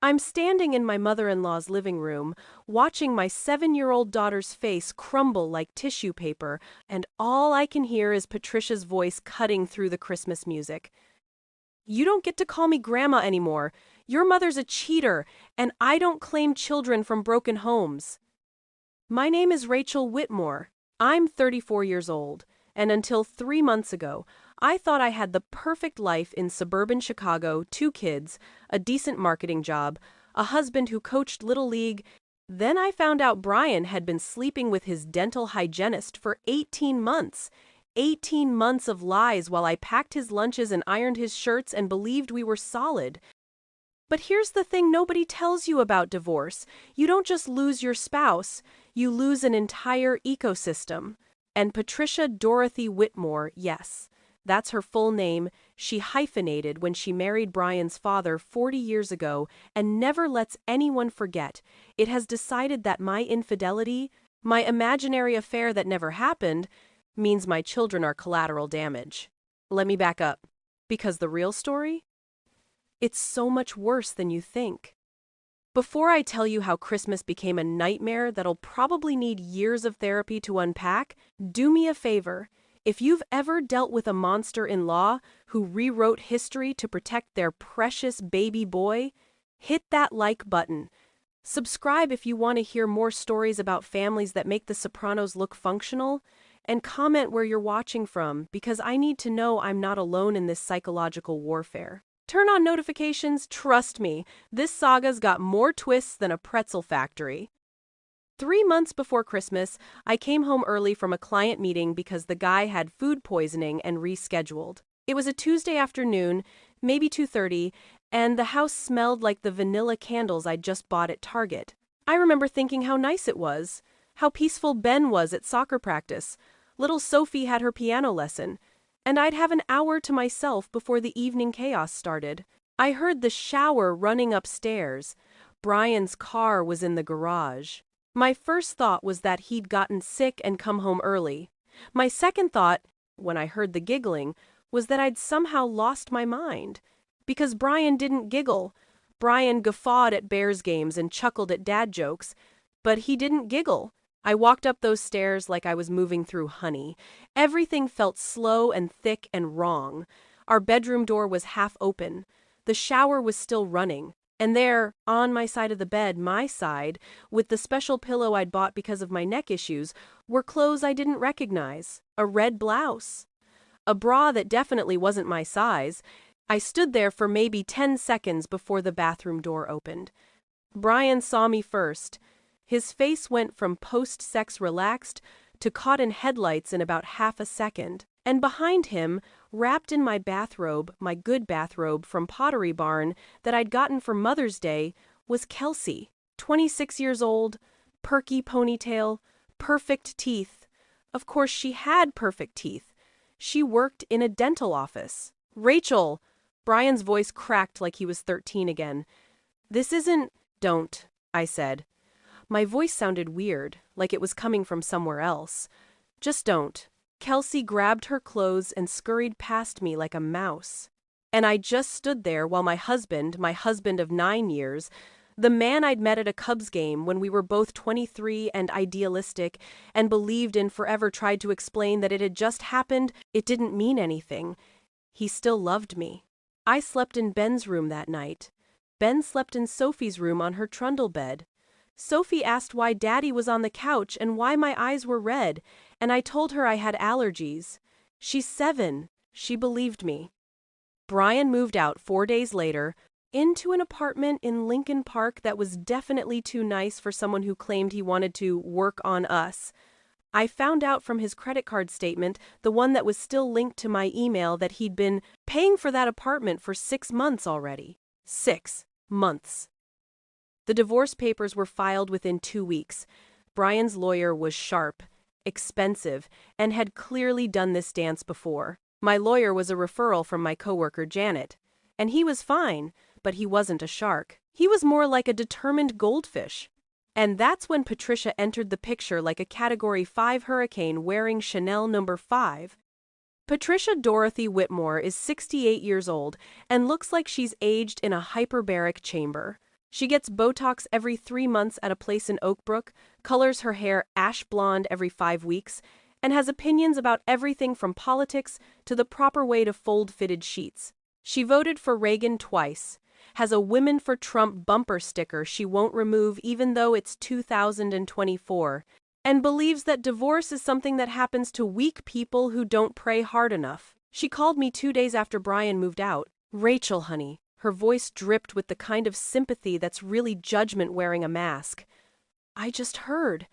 I'm standing in my mother-in-law's living room, watching my 7-year-old daughter's face crumble like tissue paper, and all I can hear is Patricia's voice cutting through the Christmas music. "You don't get to call me Grandma anymore. Your mother's a cheater, and I don't claim children from broken homes." My name is Rachel Whitmore. I'm 34 years old, and until 3 months ago, I thought I had the perfect life in suburban Chicago, 2 kids, a decent marketing job, a husband who coached Little League. Then I found out Brian had been sleeping with his dental hygienist for 18 months. 18 months of lies while I packed his lunches and ironed his shirts and believed we were solid. But here's the thing nobody tells you about divorce. You don't just lose your spouse, you lose an entire ecosystem. And Patricia Dorothy Whitmore, yes, that's her full name, she hyphenated when she married Brian's father 40 years ago and never lets anyone forget. It has decided that my infidelity, my imaginary affair that never happened, means my children are collateral damage. Let me back up. Because the real story? It's so much worse than you think. Before I tell you how Christmas became a nightmare that'll probably need years of therapy to unpack, do me a favor. If you've ever dealt with a monster-in-law who rewrote history to protect their precious baby boy, hit that like button. Subscribe if you want to hear more stories about families that make The Sopranos look functional, and comment where you're watching from because I need to know I'm not alone in this psychological warfare. Turn on notifications, trust me, this saga's got more twists than a pretzel factory. 3 months before Christmas, I came home early from a client meeting because the guy had food poisoning and rescheduled. It was a Tuesday afternoon, maybe 2:30, and the house smelled like the vanilla candles I'd just bought at Target. I remember thinking how nice it was, how peaceful Ben was at soccer practice, little Sophie had her piano lesson, and I'd have an hour to myself before the evening chaos started. I heard the shower running upstairs. Brian's car was in the garage. My first thought was that he'd gotten sick and come home early. My second thought, when I heard the giggling, was that I'd somehow lost my mind. Because Brian didn't giggle. Brian guffawed at Bears games and chuckled at dad jokes. But he didn't giggle. I walked up those stairs like I was moving through honey. Everything felt slow and thick and wrong. Our bedroom door was half open. The shower was still running. And there, on my side of the bed, my side, with the special pillow I'd bought because of my neck issues, were clothes I didn't recognize. A red blouse. A bra that definitely wasn't my size. I stood there for maybe 10 seconds before the bathroom door opened. Brian saw me first. His face went from post-sex relaxed to caught in headlights in about half a second. And behind him, wrapped in my bathrobe, my good bathrobe from Pottery Barn that I'd gotten for Mother's Day, was Kelsey, 26 years old, perky ponytail, perfect teeth. Of course, she had perfect teeth. She worked in a dental office. "Rachel!" Brian's voice cracked like he was 13 again. "This isn't—" "Don't," I said. My voice sounded weird, like it was coming from somewhere else. "Just don't." Kelsey grabbed her clothes and scurried past me like a mouse. And I just stood there while my husband of 9 years, the man I'd met at a Cubs game when we were both 23 and idealistic and believed in forever, tried to explain that it had just happened, it didn't mean anything. He still loved me. I slept in Ben's room that night. Ben slept in Sophie's room on her trundle bed. Sophie asked why Daddy was on the couch and why my eyes were red, and I told her I had allergies. She's 7. She believed me. Brian moved out 4 days later, into an apartment in Lincoln Park that was definitely too nice for someone who claimed he wanted to work on us. I found out from his credit card statement, the one that was still linked to my email, that he'd been paying for that apartment for 6 months already. 6 months. The divorce papers were filed within 2 weeks. Brian's lawyer was sharp, expensive, and had clearly done this dance before. My lawyer was a referral from my coworker Janet. And he was fine, but he wasn't a shark. He was more like a determined goldfish. And that's when Patricia entered the picture like a Category 5 hurricane wearing Chanel No. 5. Patricia Dorothy Whitmore is 68 years old and looks like she's aged in a hyperbaric chamber. She gets Botox every 3 months at a place in Oakbrook, colors her hair ash blonde every 5 weeks, and has opinions about everything from politics to the proper way to fold fitted sheets. She voted for Reagan twice, has a Women for Trump bumper sticker she won't remove even though it's 2024, and believes that divorce is something that happens to weak people who don't pray hard enough. She called me 2 days after Brian moved out. "Rachel, honey." Her voice dripped with the kind of sympathy that's really judgment wearing a mask. "I just heard.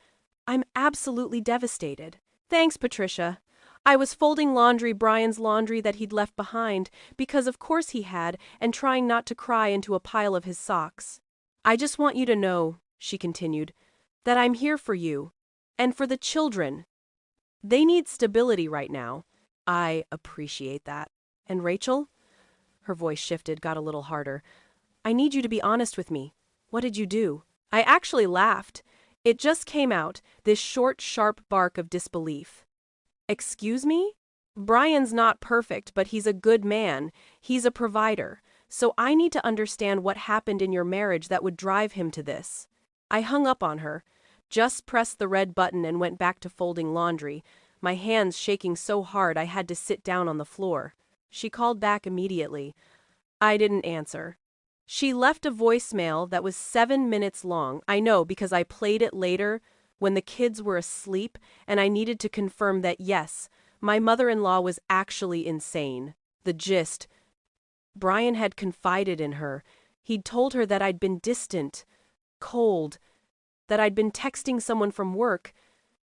I'm absolutely devastated." "Thanks, Patricia. I was folding Brian's laundry that he'd left behind, because of course he had, and trying not to cry into a pile of his socks. I just want you to know," she continued, "that I'm here for you. And for the children. They need stability right now." "I appreciate that. And Rachel?" Her voice shifted, got a little harder. "I need you to be honest with me. What did you do?" I actually laughed. It just came out, this short, sharp bark of disbelief. "Excuse me? Brian's not perfect, but he's a good man. He's a provider. So I need to understand what happened in your marriage that would drive him to this." I hung up on her, just pressed the red button and went back to folding laundry, my hands shaking so hard I had to sit down on the floor. She called back immediately. I didn't answer. She left a voicemail that was 7 minutes long. I know because I played it later when the kids were asleep and I needed to confirm that yes, my mother-in-law was actually insane. The gist: Brian had confided in her. He'd told her that I'd been distant, cold, that I'd been texting someone from work,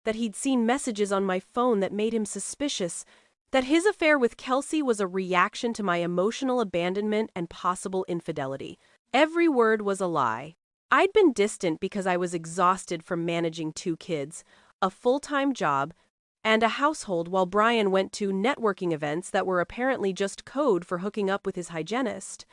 that he'd seen messages on my phone that made him suspicious, that his affair with Kelsey was a reaction to my emotional abandonment and possible infidelity. Every word was a lie. I'd been distant because I was exhausted from managing 2 kids, a full-time job, and a household while Brian went to networking events that were apparently just code for hooking up with his hygienist.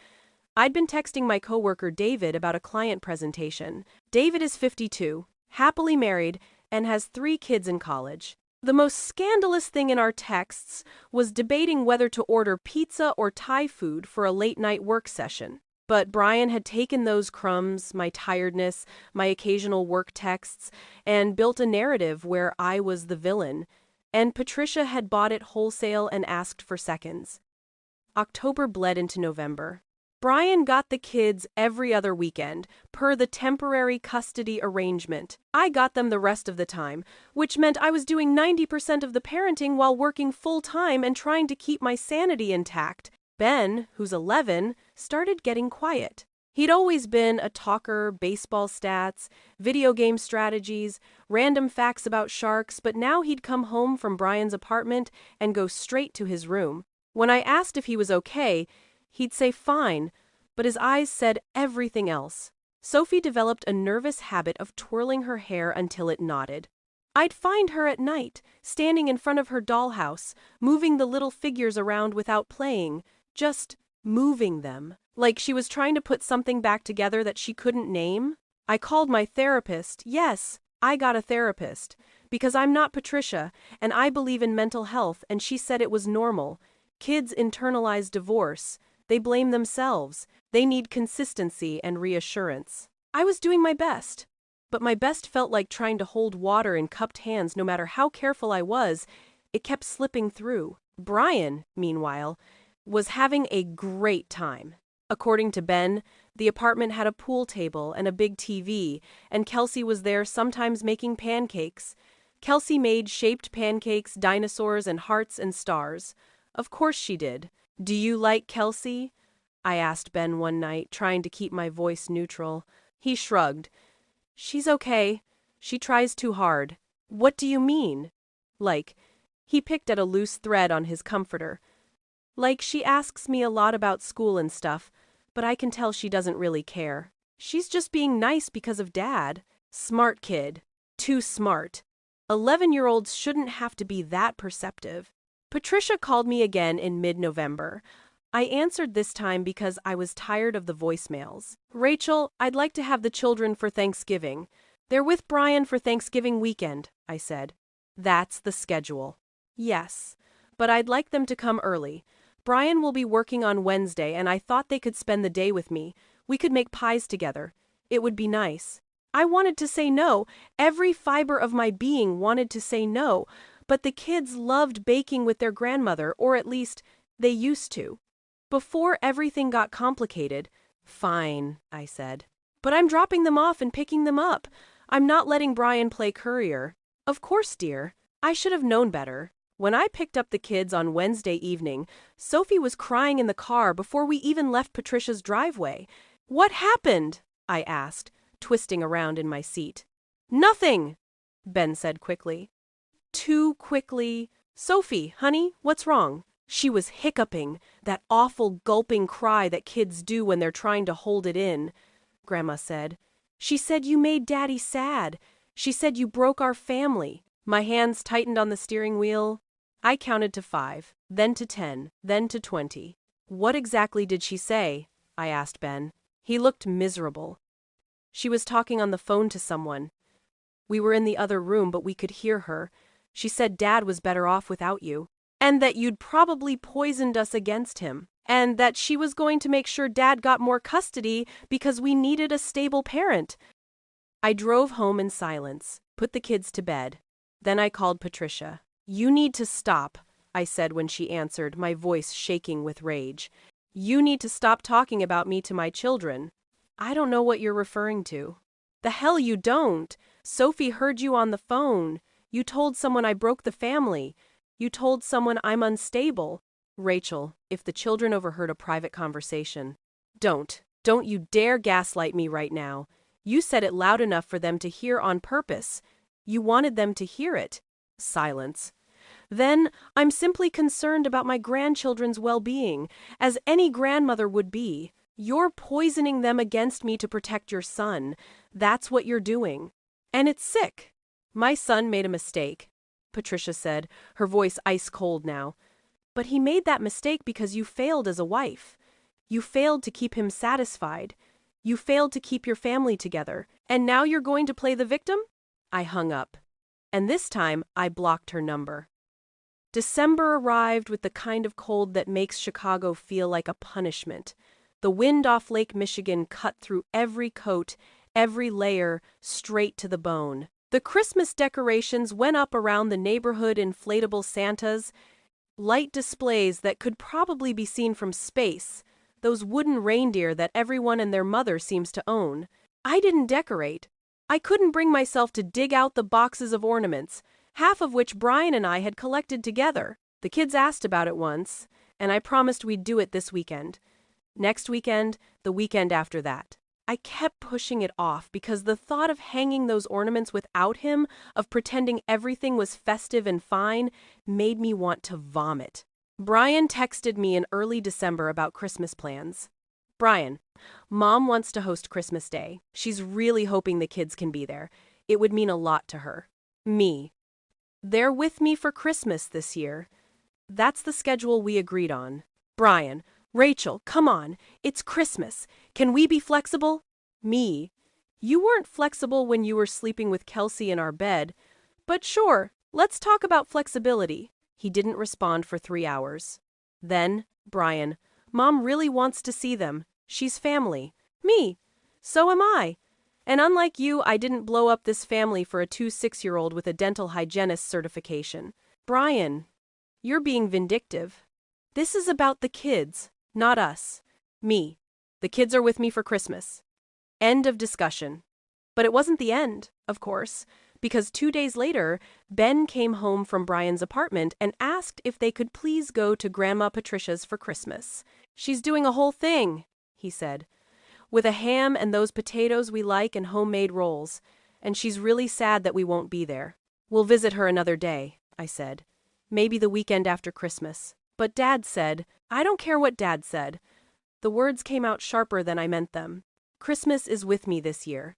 I'd been texting my coworker David about a client presentation. David is 52, happily married, and has 3 kids in college. The most scandalous thing in our texts was debating whether to order pizza or Thai food for a late-night work session. But Brian had taken those crumbs, my tiredness, my occasional work texts, and built a narrative where I was the villain, and Patricia had bought it wholesale and asked for seconds. October bled into November. Brian got the kids every other weekend, per the temporary custody arrangement. I got them the rest of the time, which meant I was doing 90% of the parenting while working full-time and trying to keep my sanity intact. Ben, who's 11, started getting quiet. He'd always been a talker, baseball stats, video game strategies, random facts about sharks, but now he'd come home from Brian's apartment and go straight to his room. When I asked if he was okay, he'd say fine, but his eyes said everything else. Sophie developed a nervous habit of twirling her hair until it knotted. I'd find her at night, standing in front of her dollhouse, moving the little figures around without playing, just moving them, like she was trying to put something back together that she couldn't name. I called my therapist. Yes, I got a therapist, because I'm not Patricia, and I believe in mental health, and she said it was normal. Kids internalize divorce. They blame themselves. They need consistency and reassurance. I was doing my best, but my best felt like trying to hold water in cupped hands. No matter how careful I was, it kept slipping through. Brian, meanwhile, was having a great time. According to Ben, the apartment had a pool table and a big TV, and Kelsey was there sometimes making pancakes. Kelsey made shaped pancakes, dinosaurs, and hearts and stars. Of course she did. "Do you like Kelsey?" I asked Ben one night, trying to keep my voice neutral. He shrugged. "She's okay. She tries too hard." "What do you mean?" "Like," he picked at a loose thread on his comforter. "Like she asks me a lot about school and stuff, but I can tell she doesn't really care. She's just being nice because of Dad. Smart kid. Too smart. 11-year-olds shouldn't have to be that perceptive." Patricia called me again in mid-November. I answered this time because I was tired of the voicemails. "Rachel, I'd like to have the children for Thanksgiving. They're with Brian for Thanksgiving weekend," I said. "That's the schedule." "Yes, but I'd like them to come early. Brian will be working on Wednesday, and I thought they could spend the day with me. We could make pies together. It would be nice. I wanted to say no. Every fiber of my being wanted to say no, but the kids loved baking with their grandmother, or at least, they used to. Before everything got complicated, "Fine," I said. "But I'm dropping them off and picking them up. I'm not letting Brian play courier." "Of course, dear. I should have known better." When I picked up the kids on Wednesday evening, Sophie was crying in the car before we even left Patricia's driveway. "What happened?" I asked, twisting around in my seat. "Nothing," Ben said quickly. Too quickly. "Sophie, honey, what's wrong?" She was hiccuping, that awful gulping cry that kids do when they're trying to hold it in. Grandma said, "She said you made Daddy sad. She said you broke our family." My hands tightened on the steering wheel. I counted to 5, then to 10, then to 20. "What exactly did she say?" I asked Ben. He looked miserable. "She was talking on the phone to someone. We were in the other room, but we could hear her. She said Dad was better off without you, and that you'd probably poisoned us against him, and that she was going to make sure Dad got more custody because we needed a stable parent." I drove home in silence, put the kids to bed. Then I called Patricia. "You need to stop," I said when she answered, my voice shaking with rage. "You need to stop talking about me to my children." "I don't know what you're referring to." "The hell you don't. Sophie heard you on the phone. You told someone I broke the family. You told someone I'm unstable." "Rachel, if the children overheard a private conversation." Don't you dare gaslight me right now. You said it loud enough for them to hear on purpose. You wanted them to hear it." Silence. "Then I'm simply concerned about my grandchildren's well-being, as any grandmother would be. You're poisoning them against me to protect your son. That's what you're doing. And it's sick." "My son made a mistake," Patricia said, her voice ice-cold now. "But he made that mistake because you failed as a wife. You failed to keep him satisfied. You failed to keep your family together. And now you're going to play the victim?" I hung up. And this time, I blocked her number. December arrived with the kind of cold that makes Chicago feel like a punishment. The wind off Lake Michigan cut through every coat, every layer, straight to the bone. The Christmas decorations went up around the neighborhood, inflatable Santas, light displays that could probably be seen from space, those wooden reindeer that everyone and their mother seems to own. I didn't decorate. I couldn't bring myself to dig out the boxes of ornaments, half of which Brian and I had collected together. The kids asked about it once, and I promised we'd do it this weekend. Next weekend, the weekend after that. I kept pushing it off because the thought of hanging those ornaments without him, of pretending everything was festive and fine, made me want to vomit. Brian texted me in early December about Christmas plans. "Brian, Mom wants to host Christmas Day. She's really hoping the kids can be there. It would mean a lot to her." Me. "They're with me for Christmas this year. That's the schedule we agreed on." Brian. "Rachel, come on. It's Christmas. Can we be flexible?" Me. "You weren't flexible when you were sleeping with Kelsey in our bed. But sure, let's talk about flexibility." He didn't respond for 3 hours. Then, Brian. "Mom really wants to see them. She's family." Me. "So am I. And unlike you, I didn't blow up this family for a 6-year-old with a dental hygienist certification." Brian. "You're being vindictive. This is about the kids, not us." Me. "The kids are with me for Christmas." End of discussion. But it wasn't the end, of course, because 2 days later, Ben came home from Brian's apartment and asked if they could please go to Grandma Patricia's for Christmas. "She's doing a whole thing," he said, "with a ham and those potatoes we like and homemade rolls, and she's really sad that we won't be there." "We'll visit her another day," I said. "Maybe the weekend after Christmas." But Dad said, "I don't care what Dad said." The words came out sharper than I meant them. "Christmas is with me this year.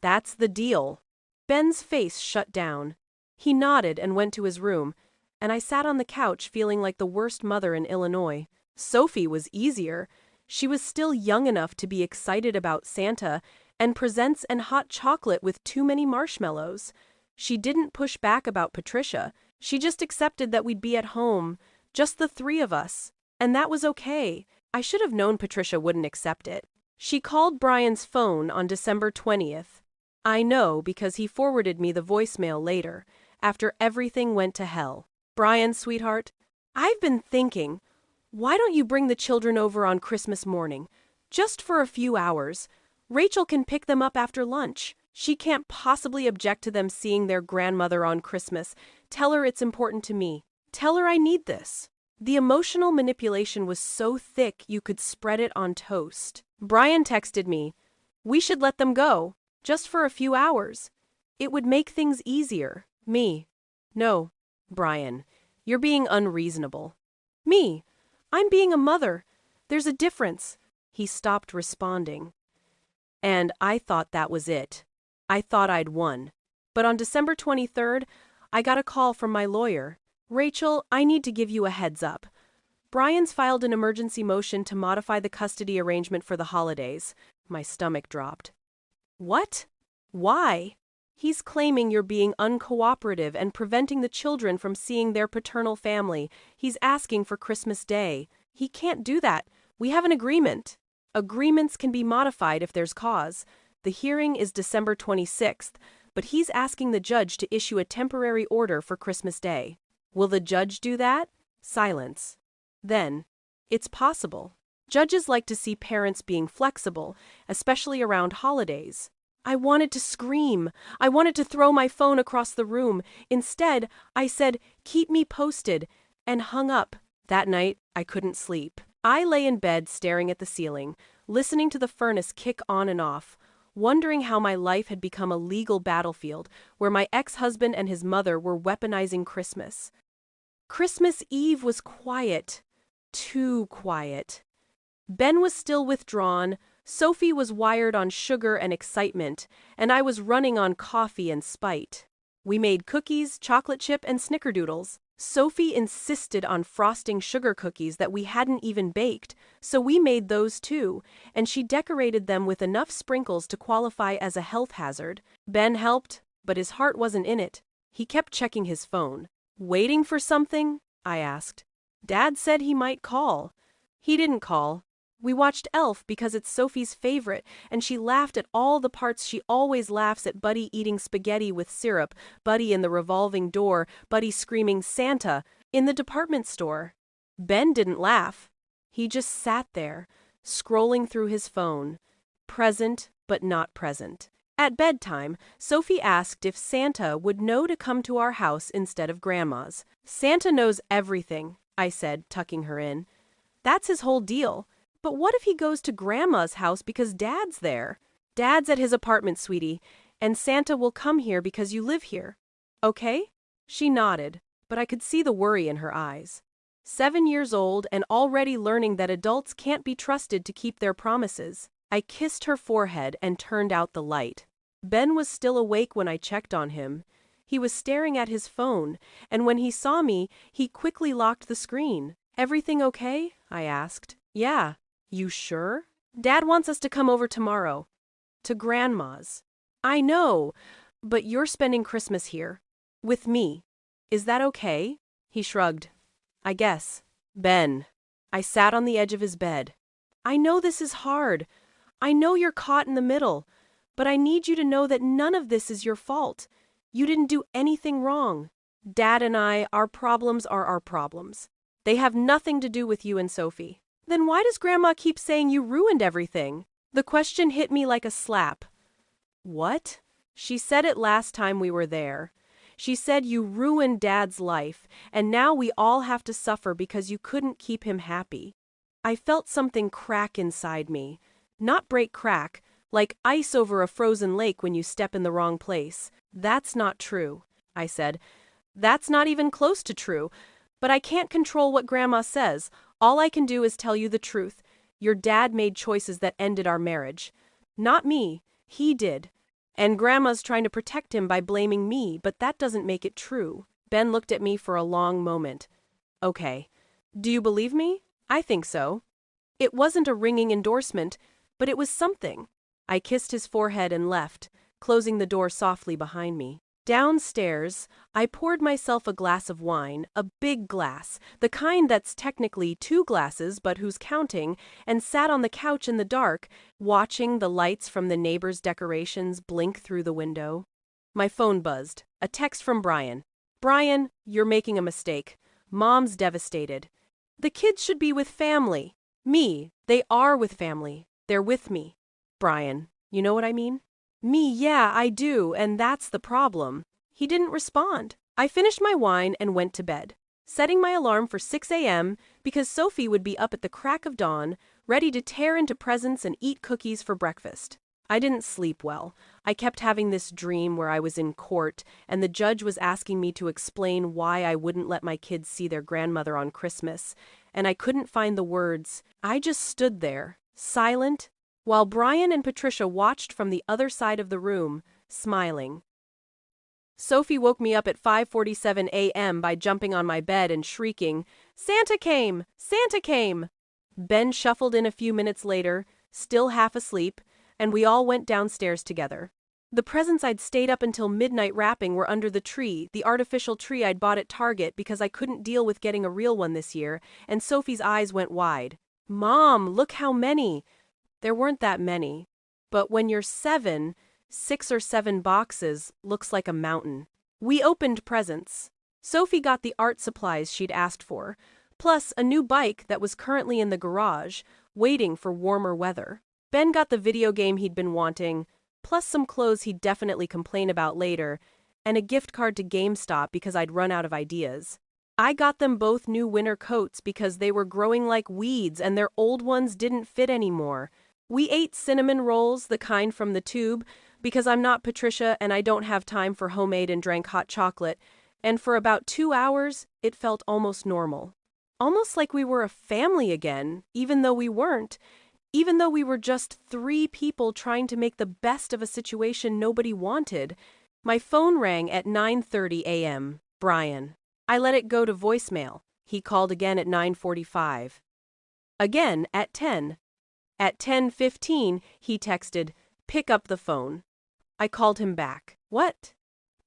That's the deal." Ben's face shut down. He nodded and went to his room, and I sat on the couch feeling like the worst mother in Illinois. Sophie was easier. She was still young enough to be excited about Santa and presents and hot chocolate with too many marshmallows. She didn't push back about Patricia. She just accepted that we'd be at home, just the 3 of us, and that was okay. I should have known Patricia wouldn't accept it. She called Brian's phone on December 20th. I know because he forwarded me the voicemail later, after everything went to hell. Brian, sweetheart, I've been thinking, why don't you bring the children over on Christmas morning? Just for a few hours. Rachel can pick them up after lunch. She can't possibly object to them seeing their grandmother on Christmas. Tell her it's important to me. Tell her I need this. The emotional manipulation was so thick you could spread it on toast. Brian texted me, we should let them go, just for a few hours. It would make things easier. Me. No, Brian, you're being unreasonable. Me. I'm being a mother. There's a difference. He stopped responding. And I thought that was it. I thought I'd won. But on December 23rd, I got a call from my lawyer. Rachel, I need to give you a heads up. Brian's filed an emergency motion to modify the custody arrangement for the holidays. My stomach dropped. What? Why? He's claiming you're being uncooperative and preventing the children from seeing their paternal family. He's asking for Christmas Day. He can't do that. We have an agreement. Agreements can be modified if there's cause. The hearing is December 26th, but he's asking the judge to issue a temporary order for Christmas Day. Will the judge do that? Silence. Then, it's possible. Judges like to see parents being flexible, especially around holidays. I wanted to scream. I wanted to throw my phone across the room. Instead, I said, keep me posted, and hung up. That night, I couldn't sleep. I lay in bed staring at the ceiling, listening to the furnace kick on and off, wondering how my life had become a legal battlefield where my ex-husband and his mother were weaponizing Christmas. Christmas Eve was quiet. Too quiet. Ben was still withdrawn, Sophie was wired on sugar and excitement, and I was running on coffee and spite. We made cookies, chocolate chip, and snickerdoodles. Sophie insisted on frosting sugar cookies that we hadn't even baked, so we made those too, and she decorated them with enough sprinkles to qualify as a health hazard. Ben helped, but his heart wasn't in it. He kept checking his phone. Waiting for something? I asked. Dad said he might call. He didn't call. We watched Elf because it's Sophie's favorite, and she laughed at all the parts she always laughs at: Buddy eating spaghetti with syrup, Buddy in the revolving door, Buddy screaming Santa in the department store. Ben didn't laugh. He just sat there, scrolling through his phone, present but not present. At bedtime, Sophie asked if Santa would know to come to our house instead of Grandma's. Santa knows everything, I said, tucking her in. That's his whole deal. But what if he goes to Grandma's house because Dad's there? Dad's at his apartment, sweetie, and Santa will come here because you live here. Okay? She nodded, but I could see the worry in her eyes. 7 years old and already learning that adults can't be trusted to keep their promises. I kissed her forehead and turned out the light. Ben was still awake when I checked on him. He was staring at his phone, and when he saw me, he quickly locked the screen. Everything okay? I asked. Yeah. You sure? Dad wants us to come over tomorrow. To Grandma's. I know, but you're spending Christmas here. With me. Is that okay? He shrugged. I guess. Ben. I sat on the edge of his bed. I know this is hard. I know you're caught in the middle. But I need you to know that none of this is your fault. You didn't do anything wrong. Dad and I, our problems are our problems. They have nothing to do with you and Sophie. Then why does Grandma keep saying you ruined everything? The question hit me like a slap. What? She said it last time we were there. She said you ruined Dad's life, and now we all have to suffer because you couldn't keep him happy. I felt something crack inside me. Not break crack, like ice over a frozen lake when you step in the wrong place. That's not true, I said. That's not even close to true. But I can't control what Grandma says. All I can do is tell you the truth. Your dad made choices that ended our marriage. Not me. He did. And Grandma's trying to protect him by blaming me, but that doesn't make it true. Ben looked at me for a long moment. Okay. Do you believe me? I think so. It wasn't a ringing endorsement, but it was something. I kissed his forehead and left, closing the door softly behind me. Downstairs, I poured myself a glass of wine, a big glass, the kind that's technically 2 glasses but who's counting, and sat on the couch in the dark, watching the lights from the neighbor's decorations blink through the window. My phone buzzed. A text from Brian. "Brian, you're making a mistake. Mom's devastated. The kids should be with family. Me, they are with family. They're with me. Brian, you know what I mean?" "Me, yeah, I do, and that's the problem." He didn't respond. I finished my wine and went to bed, setting my alarm for 6 a.m. because Sophie would be up at the crack of dawn, ready to tear into presents and eat cookies for breakfast. I didn't sleep well. I kept having this dream where I was in court, and the judge was asking me to explain why I wouldn't let my kids see their grandmother on Christmas, and I couldn't find the words. I just stood there, silent, while Brian and Patricia watched from the other side of the room, smiling. Sophie woke me up at 5:47 a.m. by jumping on my bed and shrieking, "Santa came! Santa came!" Ben shuffled in a few minutes later, still half asleep, and we all went downstairs together. The presents I'd stayed up until midnight wrapping were under the tree, the artificial tree I'd bought at Target because I couldn't deal with getting a real one this year, and Sophie's eyes went wide. "Mom, look how many!" There weren't that many. But when you're 7, 6 or 7 boxes looks like a mountain. We opened presents. Sophie got the art supplies she'd asked for, plus a new bike that was currently in the garage, waiting for warmer weather. Ben got the video game he'd been wanting, plus some clothes he'd definitely complain about later, and a gift card to GameStop because I'd run out of ideas. I got them both new winter coats because they were growing like weeds and their old ones didn't fit anymore. We ate cinnamon rolls, the kind from the tube, because I'm not Patricia and I don't have time for homemade, and drank hot chocolate, and for about 2 hours, it felt almost normal. Almost like we were a family again, even though we weren't. Even though we were just 3 people trying to make the best of a situation nobody wanted. My phone rang at 9:30 a.m. Brian. I let it go to voicemail. He called again at 9:45. Again at 10. At 10:15, he texted, "Pick up the phone." I called him back. "What?"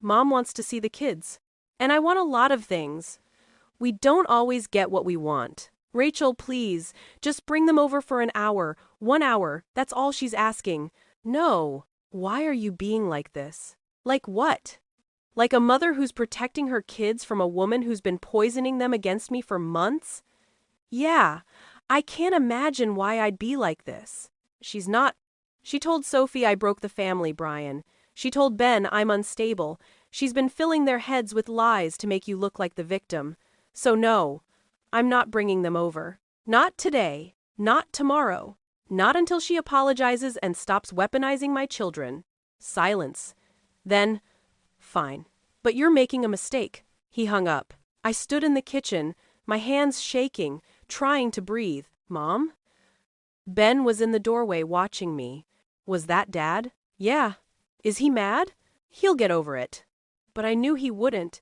"Mom wants to see the kids. And I want a lot of things. We don't always get what we want. Rachel, please, just bring them over for an hour. 1 hour, that's all she's asking." "No. Why are you being like this?" "Like what? Like a mother who's protecting her kids from a woman who's been poisoning them against me for months?" "Yeah. I can't imagine why I'd be like this." "She's not." "She told Sophie I broke the family, Brian. She told Ben I'm unstable. She's been filling their heads with lies to make you look like the victim. So no, I'm not bringing them over. Not today. Not tomorrow. Not until she apologizes and stops weaponizing my children." Silence. Then, "Fine. But you're making a mistake." He hung up. I stood in the kitchen, my hands shaking, trying to breathe. "Mom?" Ben was in the doorway watching me. "Was that Dad?" "Yeah." "Is he mad?" "He'll get over it." But I knew he wouldn't,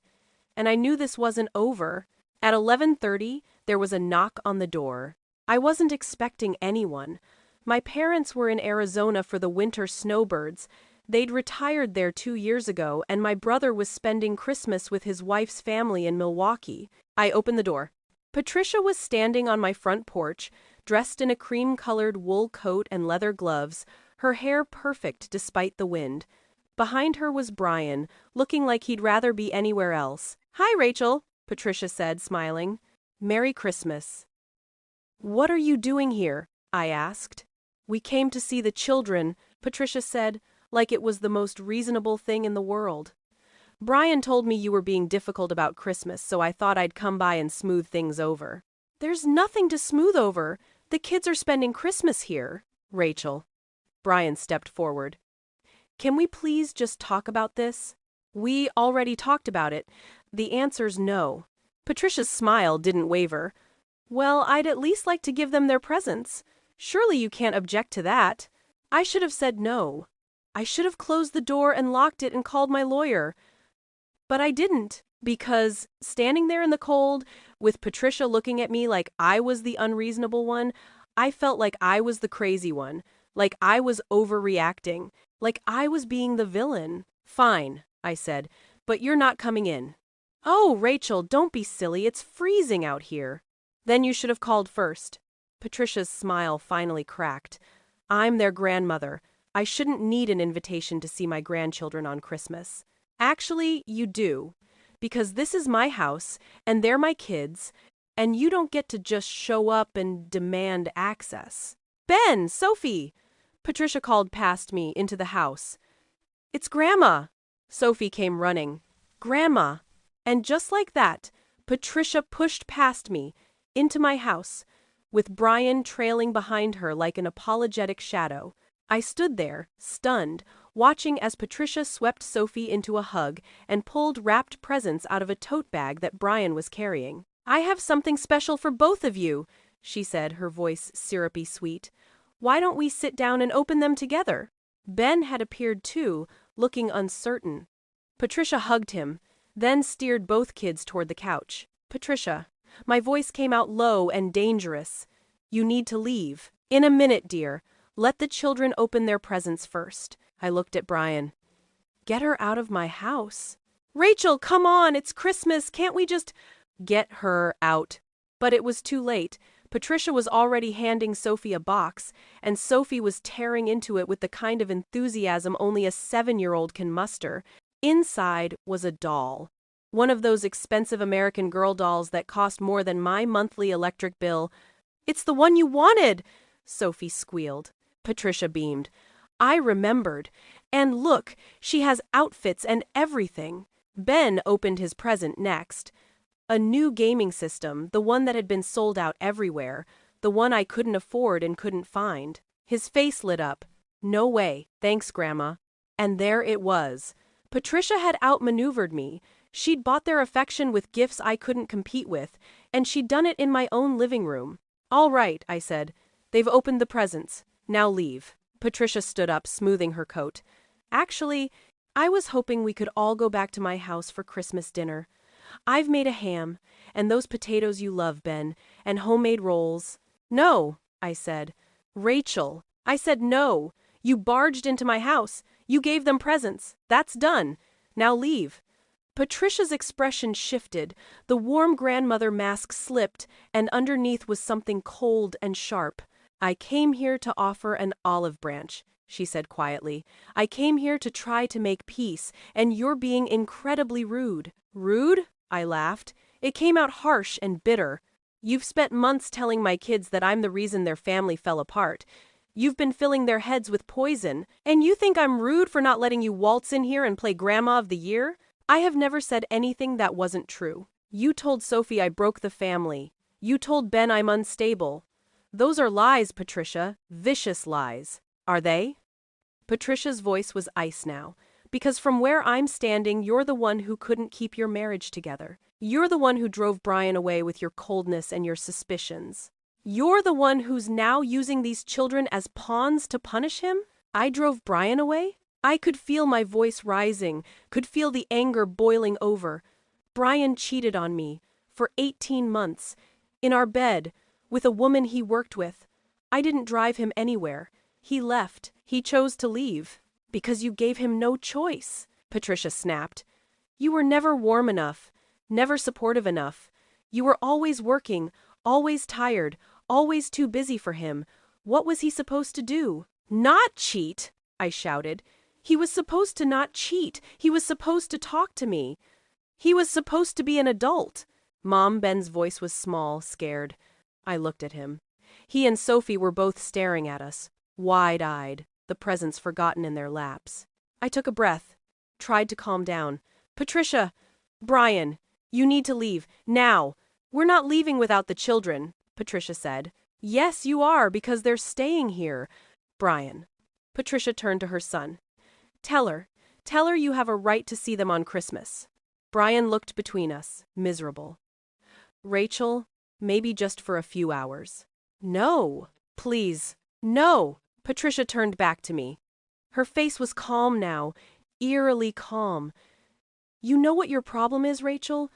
and I knew this wasn't over. At 11:30, there was a knock on the door. I wasn't expecting anyone. My parents were in Arizona for the winter snowbirds. They'd retired there 2 years ago, and my brother was spending Christmas with his wife's family in Milwaukee. I opened the door. Patricia was standing on my front porch, dressed in a cream-colored wool coat and leather gloves, her hair perfect despite the wind. Behind her was Brian, looking like he'd rather be anywhere else. "Hi, Rachel," Patricia said, smiling. "Merry Christmas." "What are you doing here?" I asked. "We came to see the children," Patricia said, like it was the most reasonable thing in the world. "Brian told me you were being difficult about Christmas, so I thought I'd come by and smooth things over." "There's nothing to smooth over. The kids are spending Christmas here." "Rachel." Brian stepped forward. "Can we please just talk about this?" "We already talked about it. The answer's no." Patricia's smile didn't waver. "Well, I'd at least like to give them their presents. Surely you can't object to that." I should have said no. I should have closed the door and locked it and called my lawyer. But I didn't, because standing there in the cold, with Patricia looking at me like I was the unreasonable one, I felt like I was the crazy one, like I was overreacting, like I was being the villain. "Fine," I said. but you're not coming in. Oh, Rachel, don't be silly, it's freezing out here. Then you should have called first. Patricia's smile finally cracked. I'm their grandmother. I shouldn't need an invitation to see my grandchildren on Christmas. Actually, you do. Because this is my house, and they're my kids, and you don't get to just show up and demand access. Ben, Sophie! Patricia called past me into the house. It's Grandma! Sophie came running. Grandma! And just like that, Patricia pushed past me, into my house, with Brian trailing behind her like an apologetic shadow. I stood there, stunned, watching as Patricia swept Sophie into a hug and pulled wrapped presents out of a tote bag that Brian was carrying. I have something special for both of you, she said, her voice syrupy sweet. Why don't we sit down and open them together? Ben had appeared too, looking uncertain. Patricia hugged him, then steered both kids toward the couch. Patricia, my voice came out low and dangerous. You need to leave. In a minute, dear. Let the children open their presents first. I looked at Brian. Get her out of my house. Rachel, come on, it's Christmas. Can't we just get her out? But it was too late. Patricia was already handing Sophie a box, and Sophie was tearing into it with the kind of enthusiasm only a 7-year-old can muster. Inside was a doll. One of those expensive American Girl dolls that cost more than my monthly electric bill. It's the one you wanted, Sophie squealed. Patricia beamed. I remembered. And look, she has outfits and everything. Ben opened his present next. A new gaming system, the one that had been sold out everywhere, the one I couldn't afford and couldn't find. His face lit up. No way, thanks, Grandma. And there it was. Patricia had outmaneuvered me. She'd bought their affection with gifts I couldn't compete with, and she'd done it in my own living room. All right, I said. They've opened the presents. Now leave. Patricia stood up, smoothing her coat. Actually, I was hoping we could all go back to my house for Christmas dinner. I've made a ham, and those potatoes you love, Ben, and homemade rolls. No, I said. Rachel, I said no. You barged into my house. You gave them presents. That's done. Now leave. Patricia's expression shifted, the warm grandmother mask slipped, and underneath was something cold and sharp. I came here to offer an olive branch, she said quietly. I came here to try to make peace, and you're being incredibly rude. Rude? I laughed. It came out harsh and bitter. You've spent months telling my kids that I'm the reason their family fell apart. You've been filling their heads with poison, and you think I'm rude for not letting you waltz in here and play Grandma of the Year? I have never said anything that wasn't true. You told Sophie I broke the family. You told Ben I'm unstable. Those are lies, Patricia. Vicious lies. Are they? Patricia's voice was ice now. Because from where I'm standing, you're the one who couldn't keep your marriage together. You're the one who drove Brian away with your coldness and your suspicions. You're the one who's now using these children as pawns to punish him? I drove Brian away? I could feel my voice rising, could feel the anger boiling over. Brian cheated on me, for 18 months, in our bed, with a woman he worked with. I didn't drive him anywhere. He left. He chose to leave. Because you gave him no choice, Patricia snapped. You were never warm enough, never supportive enough. You were always working, always tired, always too busy for him. What was he supposed to do? Not cheat, I shouted. He was supposed to not cheat. He was supposed to talk to me. He was supposed to be an adult. Mom, Ben's voice was small, scared. I looked at him. He and Sophie were both staring at us, wide-eyed, the presents forgotten in their laps. I took a breath, tried to calm down. Patricia, Brian, you need to leave, now. We're not leaving without the children, Patricia said. Yes, you are, because they're staying here. Brian. Patricia turned to her son. Tell her you have a right to see them on Christmas. Brian looked between us, miserable. Rachel, maybe just for a few hours. No, please, no. Patricia turned back to me. Her face was calm now, eerily calm. You know what your problem is, Rachel?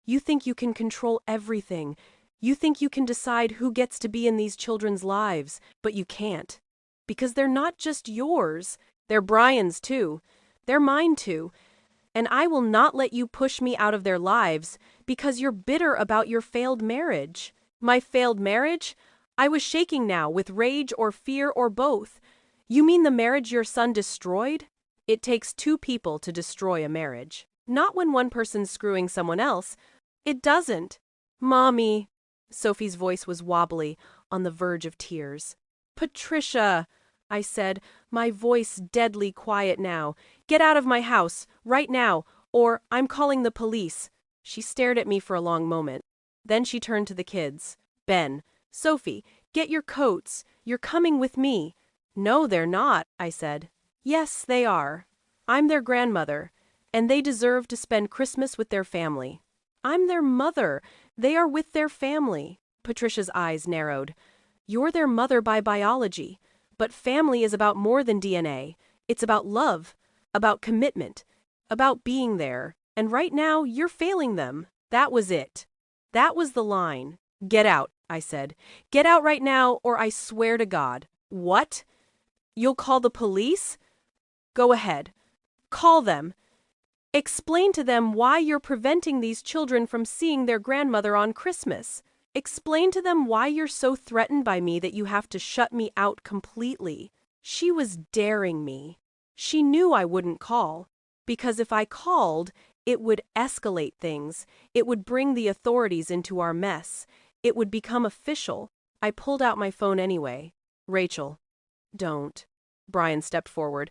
You think you can control everything. You think you can decide who gets to be in these children's lives, but you can't. Because they're not just yours. They're Brian's too. They're mine too. And I will not let you push me out of their lives because you're bitter about your failed marriage. My failed marriage? I was shaking now with rage or fear or both. You mean the marriage your son destroyed? It takes two people to destroy a marriage. Not when one person's screwing someone else. It doesn't. Mommy. Sophie's voice was wobbly, on the verge of tears. Patricia, I said, my voice deadly quiet now. Get out of my house, right now, or I'm calling the police. She stared at me for a long moment. Then she turned to the kids. Ben, Sophie, get your coats. You're coming with me. No, they're not, I said. Yes, they are. I'm their grandmother, and they deserve to spend Christmas with their family. I'm their mother. They are with their family. Patricia's eyes narrowed. You're their mother by biology, but family is about more than DNA. It's about love, about commitment, about being there, and right now you're failing them. That was it. That was the line. Get out, I said. Get out right now, or I swear to God. What? You'll call the police? Go ahead. Call them. Explain to them why you're preventing these children from seeing their grandmother on Christmas. Explain to them why you're so threatened by me that you have to shut me out completely. She was daring me. She knew I wouldn't call, because if I called, it would escalate things. It would bring the authorities into our mess. It would become official. I pulled out my phone anyway. Rachel, don't. Brian stepped forward.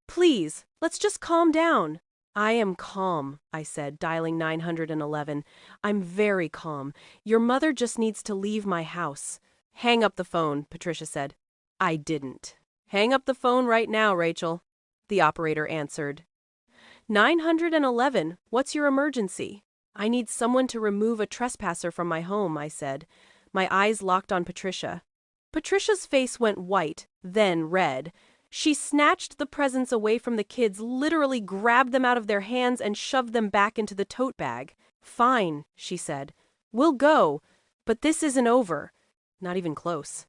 Please, let's just calm down. I am calm, I said, dialing 911. I'm very calm. Your mother just needs to leave my house. Hang up the phone, Patricia said. I didn't. Hang up the phone right now, Rachel. The operator answered. 911, what's your emergency? I need someone to remove a trespasser from my home, I said. My eyes locked on Patricia. Patricia's face went white, then red. She snatched the presents away from the kids, literally grabbed them out of their hands and shoved them back into the tote bag. Fine, she said. We'll go, but this isn't over. Not even close.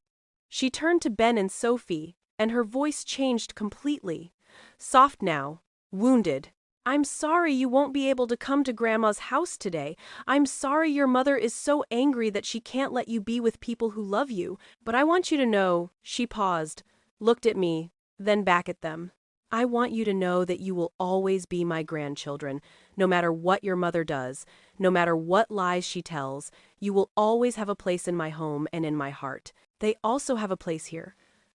She turned to Ben and Sophie, and her voice changed completely. Soft now, wounded. I'm sorry you won't be able to come to Grandma's house today. I'm sorry your mother is so angry that she can't let you be with people who love you. But I want you to know, she paused, looked at me, then back at them. I want you to know that you will always be my grandchildren, no matter what your mother does, no matter what lies she tells. You will always have a place in my home and in my heart. They also have a place here,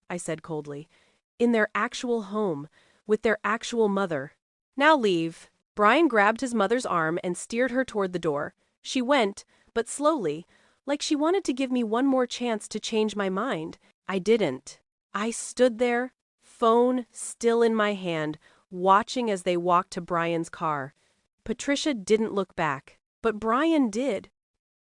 I said coldly, in their actual home, with their actual mother. Now leave. Brian grabbed his mother's arm and steered her toward the door. She went, but slowly, like she wanted to give me one more chance to change my mind. I didn't. I stood there, phone still in my hand, watching as they walked to Brian's car. Patricia didn't look back, but Brian did.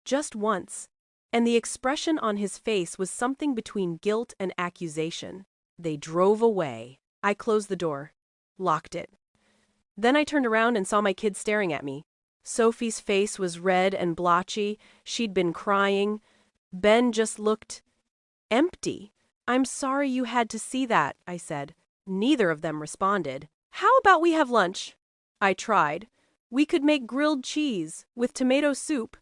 Just once. And the expression on his face was something between guilt and accusation. They drove away. I closed the door, locked it. Then I turned around and saw my kids staring at me. Sophie's face was red and blotchy. She'd been crying. Ben just looked empty. I'm sorry you had to see that, I said. Neither of them responded. How about we have lunch? I tried. We could make grilled cheese with tomato soup.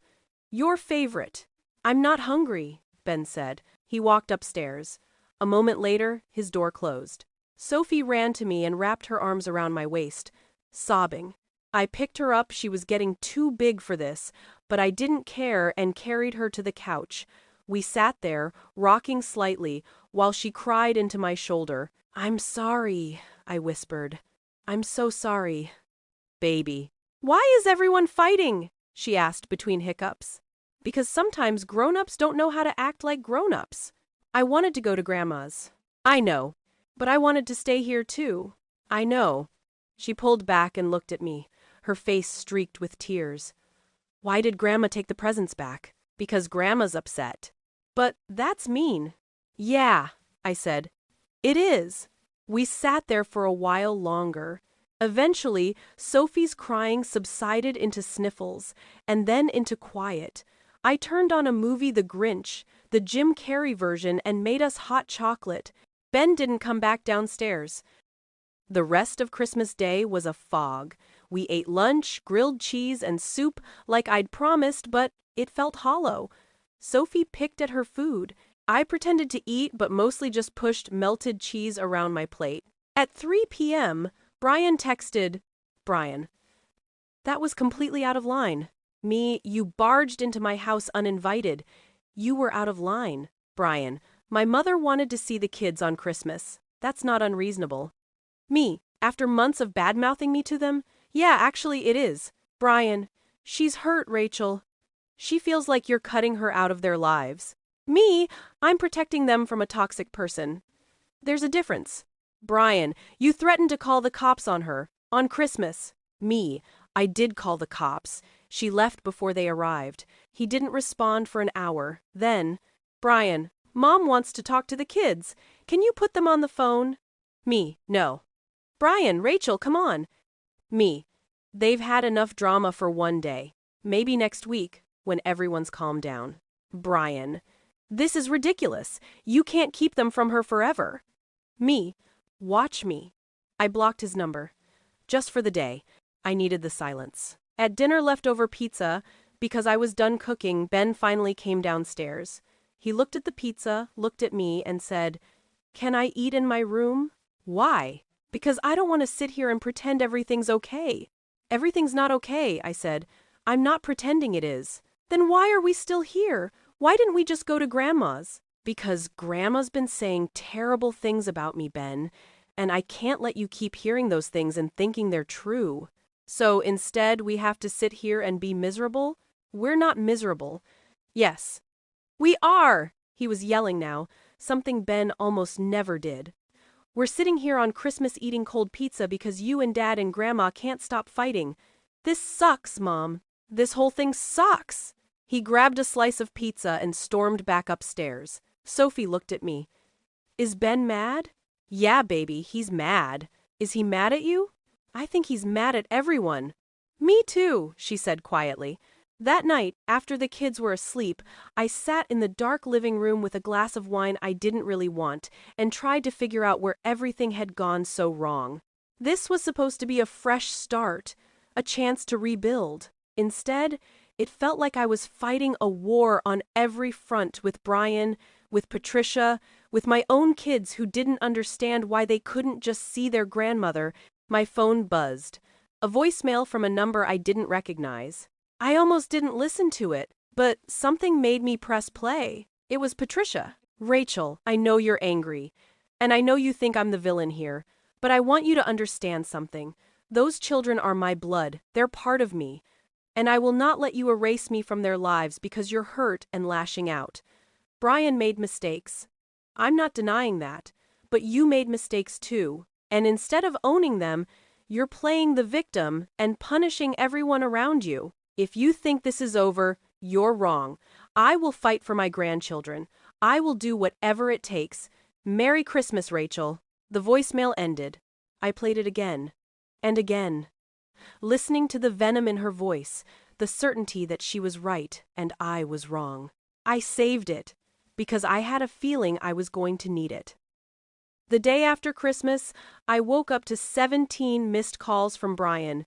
Your favorite. I'm not hungry, Ben said. He walked upstairs. A moment later, his door closed. Sophie ran to me and wrapped her arms around my waist, sobbing. I picked her up. She was getting too big for this, but I didn't care and carried her to the couch. We sat there, rocking slightly, while she cried into my shoulder. I'm sorry, I whispered. I'm so sorry. Baby. Why is everyone fighting? She asked between hiccups. Because sometimes grown-ups don't know how to act like grown-ups. I wanted to go to Grandma's. I know. But I wanted to stay here too. I know. She pulled back and looked at me, her face streaked with tears. Why did Grandma take the presents back? Because Grandma's upset. But that's mean. Yeah, I said. It is. We sat there for a while longer. Eventually, Sophie's crying subsided into sniffles, and then into quiet. I turned on a movie, The Grinch, the Jim Carrey version, and made us hot chocolate. Ben didn't come back downstairs. The rest of Christmas Day was a fog. We ate lunch, grilled cheese, and soup like I'd promised, but it felt hollow. Sophie picked at her food. I pretended to eat, but mostly just pushed melted cheese around my plate. At 3 p.m., Brian texted, Brian. That was completely out of line. Me, you barged into my house uninvited. You were out of line. Brian, my mother wanted to see the kids on Christmas. That's not unreasonable. Me, after months of bad-mouthing me to them? Yeah, actually it is. Brian, she's hurt, Rachel. She feels like you're cutting her out of their lives. Me, I'm protecting them from a toxic person. There's a difference. Brian, you threatened to call the cops on her. On Christmas. Me, I did call the cops. She left before they arrived. He didn't respond for an hour. Then, Brian, Mom wants to talk to the kids. Can you put them on the phone? Me, no. Brian, Rachel, come on. Me, they've had enough drama for one day. Maybe next week, when everyone's calmed down. Brian, this is ridiculous. You can't keep them from her forever. Me, watch me. I blocked his number. Just for the day. I needed the silence. At dinner leftover pizza, because I was done cooking, Ben finally came downstairs. He looked at the pizza, looked at me, and said, Can I eat in my room? Why? Because I don't want to sit here and pretend everything's okay. Everything's not okay, I said. I'm not pretending it is. Then why are we still here? Why didn't we just go to Grandma's? Because Grandma's been saying terrible things about me, Ben, and I can't let you keep hearing those things and thinking they're true. So instead, we have to sit here and be miserable? We're not miserable. Yes. We are! He was yelling now, something Ben almost never did. We're sitting here on Christmas eating cold pizza because you and Dad and Grandma can't stop fighting. This sucks, Mom. This whole thing sucks. He grabbed a slice of pizza and stormed back upstairs. Sophie looked at me. Is Ben mad? Yeah, baby, he's mad. Is he mad at you? I think he's mad at everyone. Me too, she said quietly. That night, after the kids were asleep, I sat in the dark living room with a glass of wine I didn't really want and tried to figure out where everything had gone so wrong. This was supposed to be a fresh start, a chance to rebuild. Instead, it felt like I was fighting a war on every front with Brian, with Patricia, with my own kids who didn't understand why they couldn't just see their grandmother. My phone buzzed. A voicemail from a number I didn't recognize. I almost didn't listen to it, but something made me press play. It was Patricia. Rachel, I know you're angry, and I know you think I'm the villain here, but I want you to understand something. Those children are my blood. They're part of me, and I will not let you erase me from their lives because you're hurt and lashing out. Brian made mistakes. I'm not denying that, but you made mistakes too, and instead of owning them, you're playing the victim and punishing everyone around you. If you think this is over, you're wrong. I will fight for my grandchildren. I will do whatever it takes. Merry Christmas, Rachel. The voicemail ended. I played it again and again, listening to the venom in her voice, the certainty that she was right and I was wrong. I saved it because I had a feeling I was going to need it. The day after Christmas, I woke up to 17 missed calls from Brian.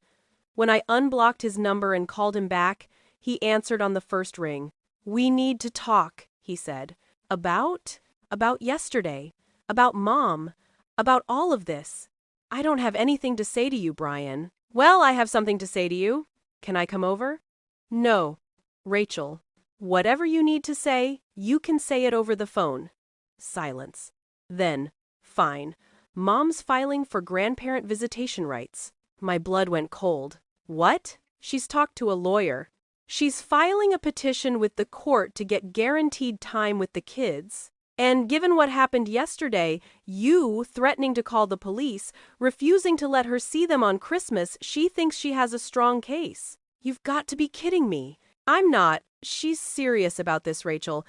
When I unblocked his number and called him back, he answered on the first ring. We need to talk, he said. About? About yesterday. About Mom. About all of this. I don't have anything to say to you, Brian. Well, I have something to say to you. Can I come over? No. Rachel, whatever you need to say, you can say it over the phone. Silence. Then, fine. Mom's filing for grandparent visitation rights. My blood went cold. What? She's talked to a lawyer. She's filing a petition with the court to get guaranteed time with the kids. And given what happened yesterday, you threatening to call the police, refusing to let her see them on Christmas, she thinks she has a strong case. You've got to be kidding me. I'm not. She's serious about this, Rachel.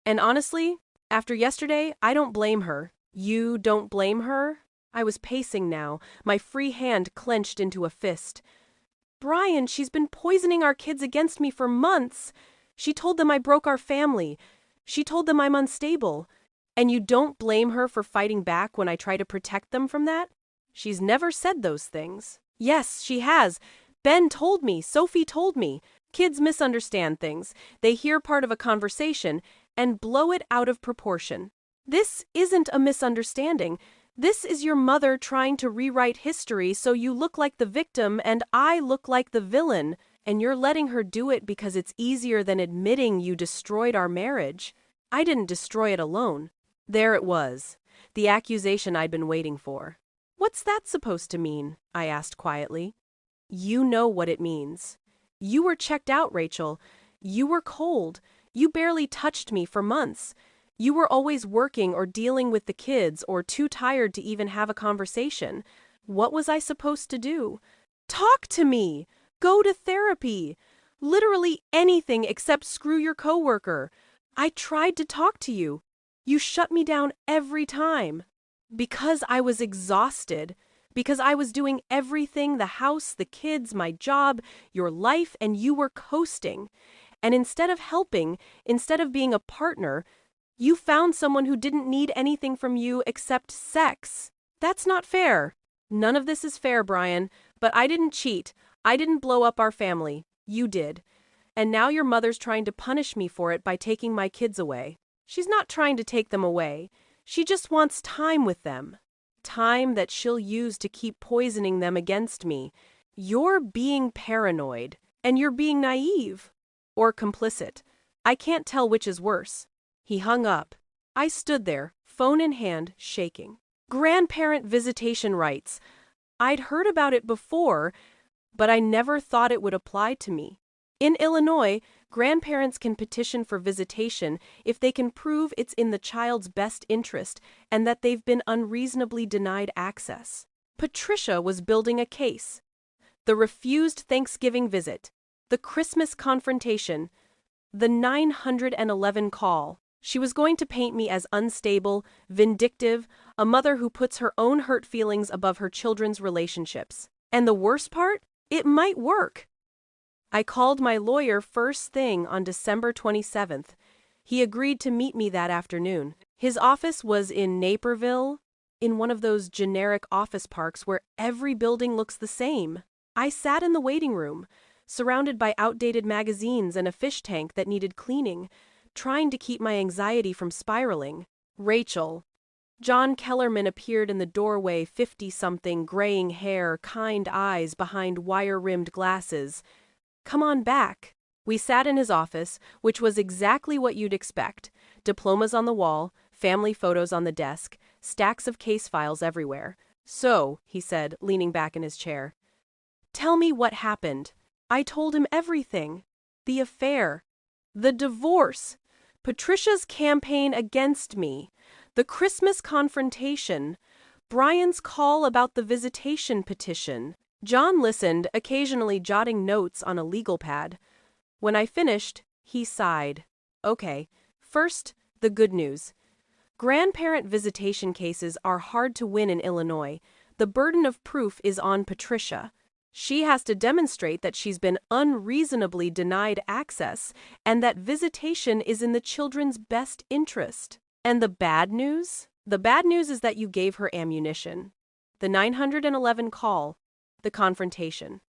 And honestly, after yesterday, I don't blame her. You don't blame her? I was pacing now, my free hand clenched into a fist. Brian, she's been poisoning our kids against me for months. She told them I broke our family. She told them I'm unstable. And you don't blame her for fighting back when I try to protect them from that? She's never said those things. Yes, she has. Ben told me, Sophie told me. Kids misunderstand things. They hear part of a conversation and blow it out of proportion. This isn't a misunderstanding. This is your mother trying to rewrite history so you look like the victim and I look like the villain, and you're letting her do it because it's easier than admitting you destroyed our marriage. I didn't destroy it alone. There it was, the accusation I'd been waiting for. What's that supposed to mean? I asked quietly. You know what it means. You were checked out, Rachel. You were cold. You barely touched me for months. You were always working or dealing with the kids or too tired to even have a conversation. What was I supposed to do? Talk to me! Go to therapy! Literally anything except screw your coworker. I tried to talk to you. You shut me down every time. Because I was exhausted. Because I was doing everything, the house, the kids, my job, your life, and you were coasting. And instead of helping, instead of being a partner, you found someone who didn't need anything from you except sex. That's not fair. None of this is fair, Brian, but I didn't cheat. I didn't blow up our family. You did. And now your mother's trying to punish me for it by taking my kids away. She's not trying to take them away. She just wants time with them. Time that she'll use to keep poisoning them against me. You're being paranoid, and you're being naive. Or complicit. I can't tell which is worse. He hung up. I stood there, phone in hand, shaking. Grandparent visitation rights. I'd heard about it before, but I never thought it would apply to me. In Illinois, grandparents can petition for visitation if they can prove it's in the child's best interest and that they've been unreasonably denied access. Patricia was building a case. The refused Thanksgiving visit, the Christmas confrontation, the 911 call. She was going to paint me as unstable, vindictive, a mother who puts her own hurt feelings above her children's relationships. And the worst part? It might work. I called my lawyer first thing on December 27th. He agreed to meet me that afternoon. His office was in Naperville, in one of those generic office parks where every building looks the same. I sat in the waiting room, surrounded by outdated magazines and a fish tank that needed cleaning, trying to keep my anxiety from spiraling. Rachel. John Kellerman appeared in the doorway, 50-something, graying hair, kind eyes behind wire-rimmed glasses. Come on back. We sat in his office, which was exactly what you'd expect. Diplomas on the wall, family photos on the desk, stacks of case files everywhere. So, he said, leaning back in his chair. Tell me what happened. I told him everything. The affair. The divorce. Patricia's campaign against me. The Christmas confrontation. Brian's call about the visitation petition. John listened, occasionally jotting notes on a legal pad. When I finished, he sighed. Okay, first, the good news. Grandparent visitation cases are hard to win in Illinois. The burden of proof is on Patricia. She has to demonstrate that she's been unreasonably denied access and that visitation is in the children's best interest. And the bad news? The bad news is that you gave her ammunition. The 911 call. The confrontation.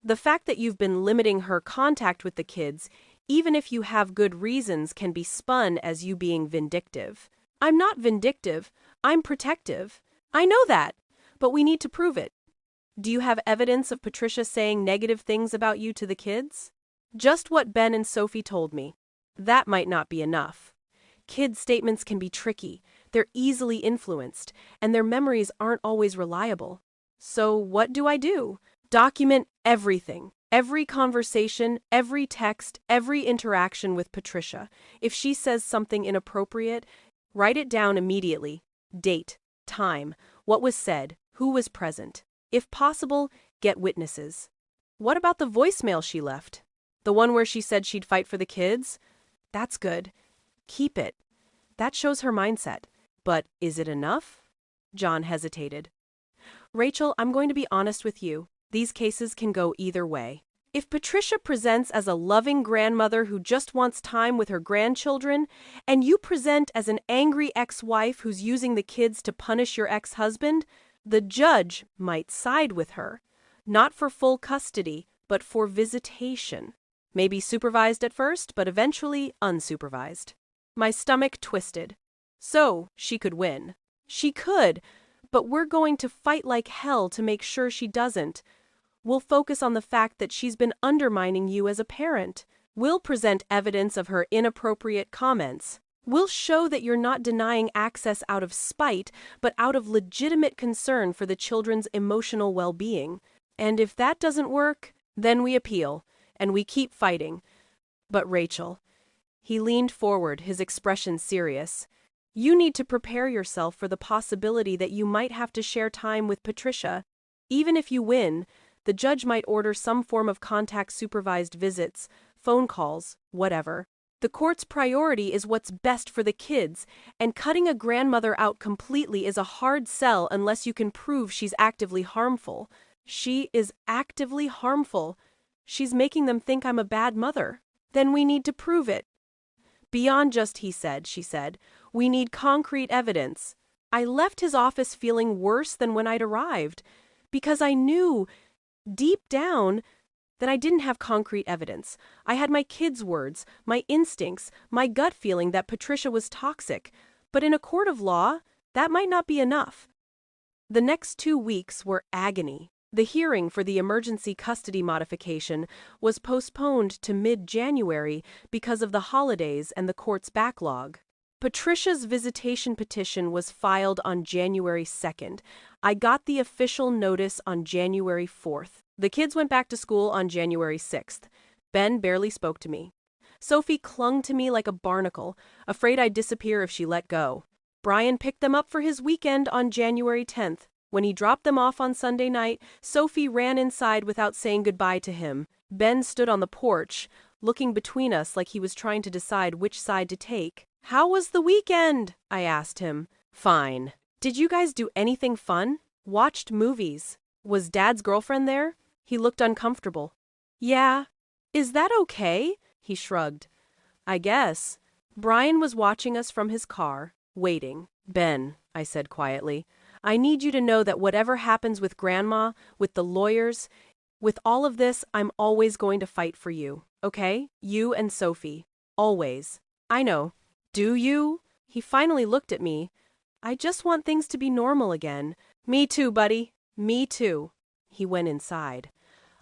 The fact that you've been limiting her contact with the kids, even if you have good reasons, can be spun as you being vindictive. I'm not vindictive. I'm protective. I know that, but we need to prove it. Do you have evidence of Patricia saying negative things about you to the kids? Just what Ben and Sophie told me. That might not be enough. Kids' statements can be tricky. They're easily influenced, and their memories aren't always reliable. So what do? Document everything. Every conversation, every text, every interaction with Patricia. If she says something inappropriate, write it down immediately. Date, time, what was said, who was present. If possible, get witnesses. What about the voicemail she left? The one where she said she'd fight for the kids? That's good. Keep it. That shows her mindset. But is it enough? John hesitated. Rachel, I'm going to be honest with you. These cases can go either way. If Patricia presents as a loving grandmother who just wants time with her grandchildren, and you present as an angry ex-wife who's using the kids to punish your ex-husband, The judge might side with her, not for full custody, but for visitation. Maybe supervised at first, but eventually unsupervised. My stomach twisted. So, she could win. She could, but we're going to fight like hell to make sure she doesn't. We'll focus on the fact that she's been undermining you as a parent. We'll present evidence of her inappropriate comments. We'll show that you're not denying access out of spite, but out of legitimate concern for the children's emotional well-being. And if that doesn't work, then we appeal, and we keep fighting. But Rachel, he leaned forward, his expression serious. You need to prepare yourself for the possibility that you might have to share time with Patricia. Even if you win, the judge might order some form of contact-supervised visits, phone calls, whatever. The court's priority is what's best for the kids, and cutting a grandmother out completely is a hard sell unless you can prove she's actively harmful. She is actively harmful. She's making them think I'm a bad mother. Then we need to prove it. Beyond just he said, she said, we need concrete evidence. I left his office feeling worse than when I'd arrived, because I knew, deep down, that I didn't have concrete evidence. I had my kids' words, my instincts, my gut feeling that Patricia was toxic, but in a court of law, that might not be enough. The next 2 weeks were agony. The hearing for the emergency custody modification was postponed to mid-January because of the holidays and the court's backlog. Patricia's visitation petition was filed on January 2nd. I got the official notice on January 4th. The kids went back to school on January 6th. Ben barely spoke to me. Sophie clung to me like a barnacle, afraid I'd disappear if she let go. Brian picked them up for his weekend on January 10th. When he dropped them off on Sunday night, Sophie ran inside without saying goodbye to him. Ben stood on the porch, looking between us like he was trying to decide which side to take. How was the weekend? I asked him. Fine. Did you guys do anything fun? Watched movies. Was Dad's girlfriend there? He looked uncomfortable. Yeah. Is that okay? He shrugged. I guess. Brian was watching us from his car, waiting. Ben, I said quietly, I need you to know that whatever happens with Grandma, with the lawyers, with all of this, I'm always going to fight for you, okay? You and Sophie. Always. I know. Do you? He finally looked at me. I just want things to be normal again. Me too, buddy. Me too. He went inside.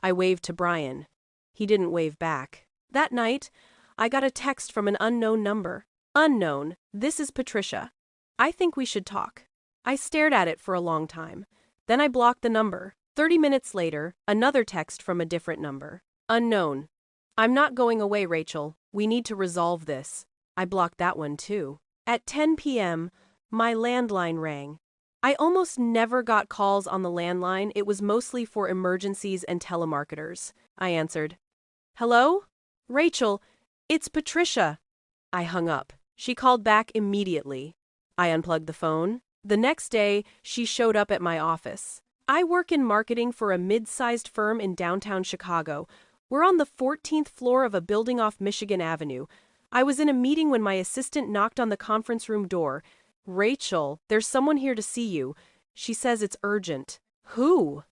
I waved to Brian. He didn't wave back. That night, I got a text from an unknown number. Unknown, this is Patricia. I think we should talk. I stared at it for a long time. Then I blocked the number. 30 minutes later, another text from a different number. Unknown. I'm not going away, Rachel. We need to resolve this. I blocked that one too. At 10 p.m., my landline rang. I almost never got calls on the landline. It was mostly for emergencies and telemarketers. I answered. Hello? Rachel, it's Patricia. I hung up. She called back immediately. I unplugged the phone. The next day, she showed up at my office. I work in marketing for a mid-sized firm in downtown Chicago. We're on the 14th floor of a building off Michigan Avenue. I was in a meeting when my assistant knocked on the conference room door. Rachel, there's someone here to see you. She says it's urgent. Who?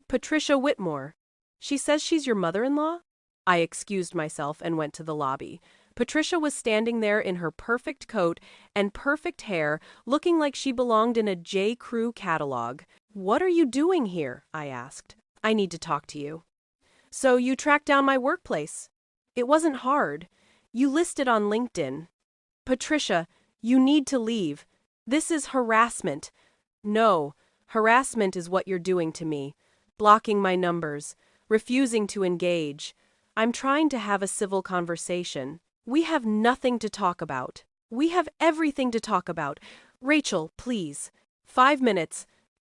Patricia Whitmore. She says she's your mother-in-law? I excused myself and went to the lobby. Patricia was standing there in her perfect coat and perfect hair, looking like she belonged in a J. Crew catalog. What are you doing here? I asked. I need to talk to you. So you tracked down my workplace. It wasn't hard. You listed on LinkedIn. Patricia, you need to leave. This is harassment. No, harassment is what you're doing to me. Blocking my numbers. Refusing to engage. I'm trying to have a civil conversation. We have nothing to talk about. We have everything to talk about. Rachel, please. 5 minutes.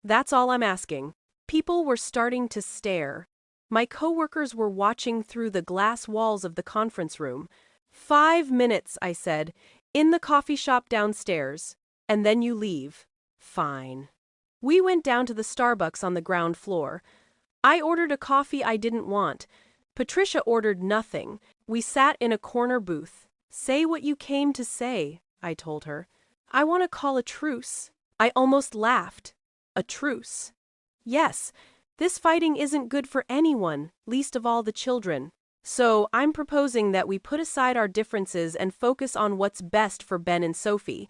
That's all I'm asking. People were starting to stare. My coworkers were watching through the glass walls of the conference room. 5 minutes, I said, in the coffee shop downstairs. And then you leave. Fine. We went down to the Starbucks on the ground floor. I ordered a coffee I didn't want. Patricia ordered nothing. We sat in a corner booth. Say what you came to say, I told her. I want to call a truce. I almost laughed. A truce. Yes, this fighting isn't good for anyone, least of all the children. So I'm proposing that we put aside our differences and focus on what's best for Ben and Sophie.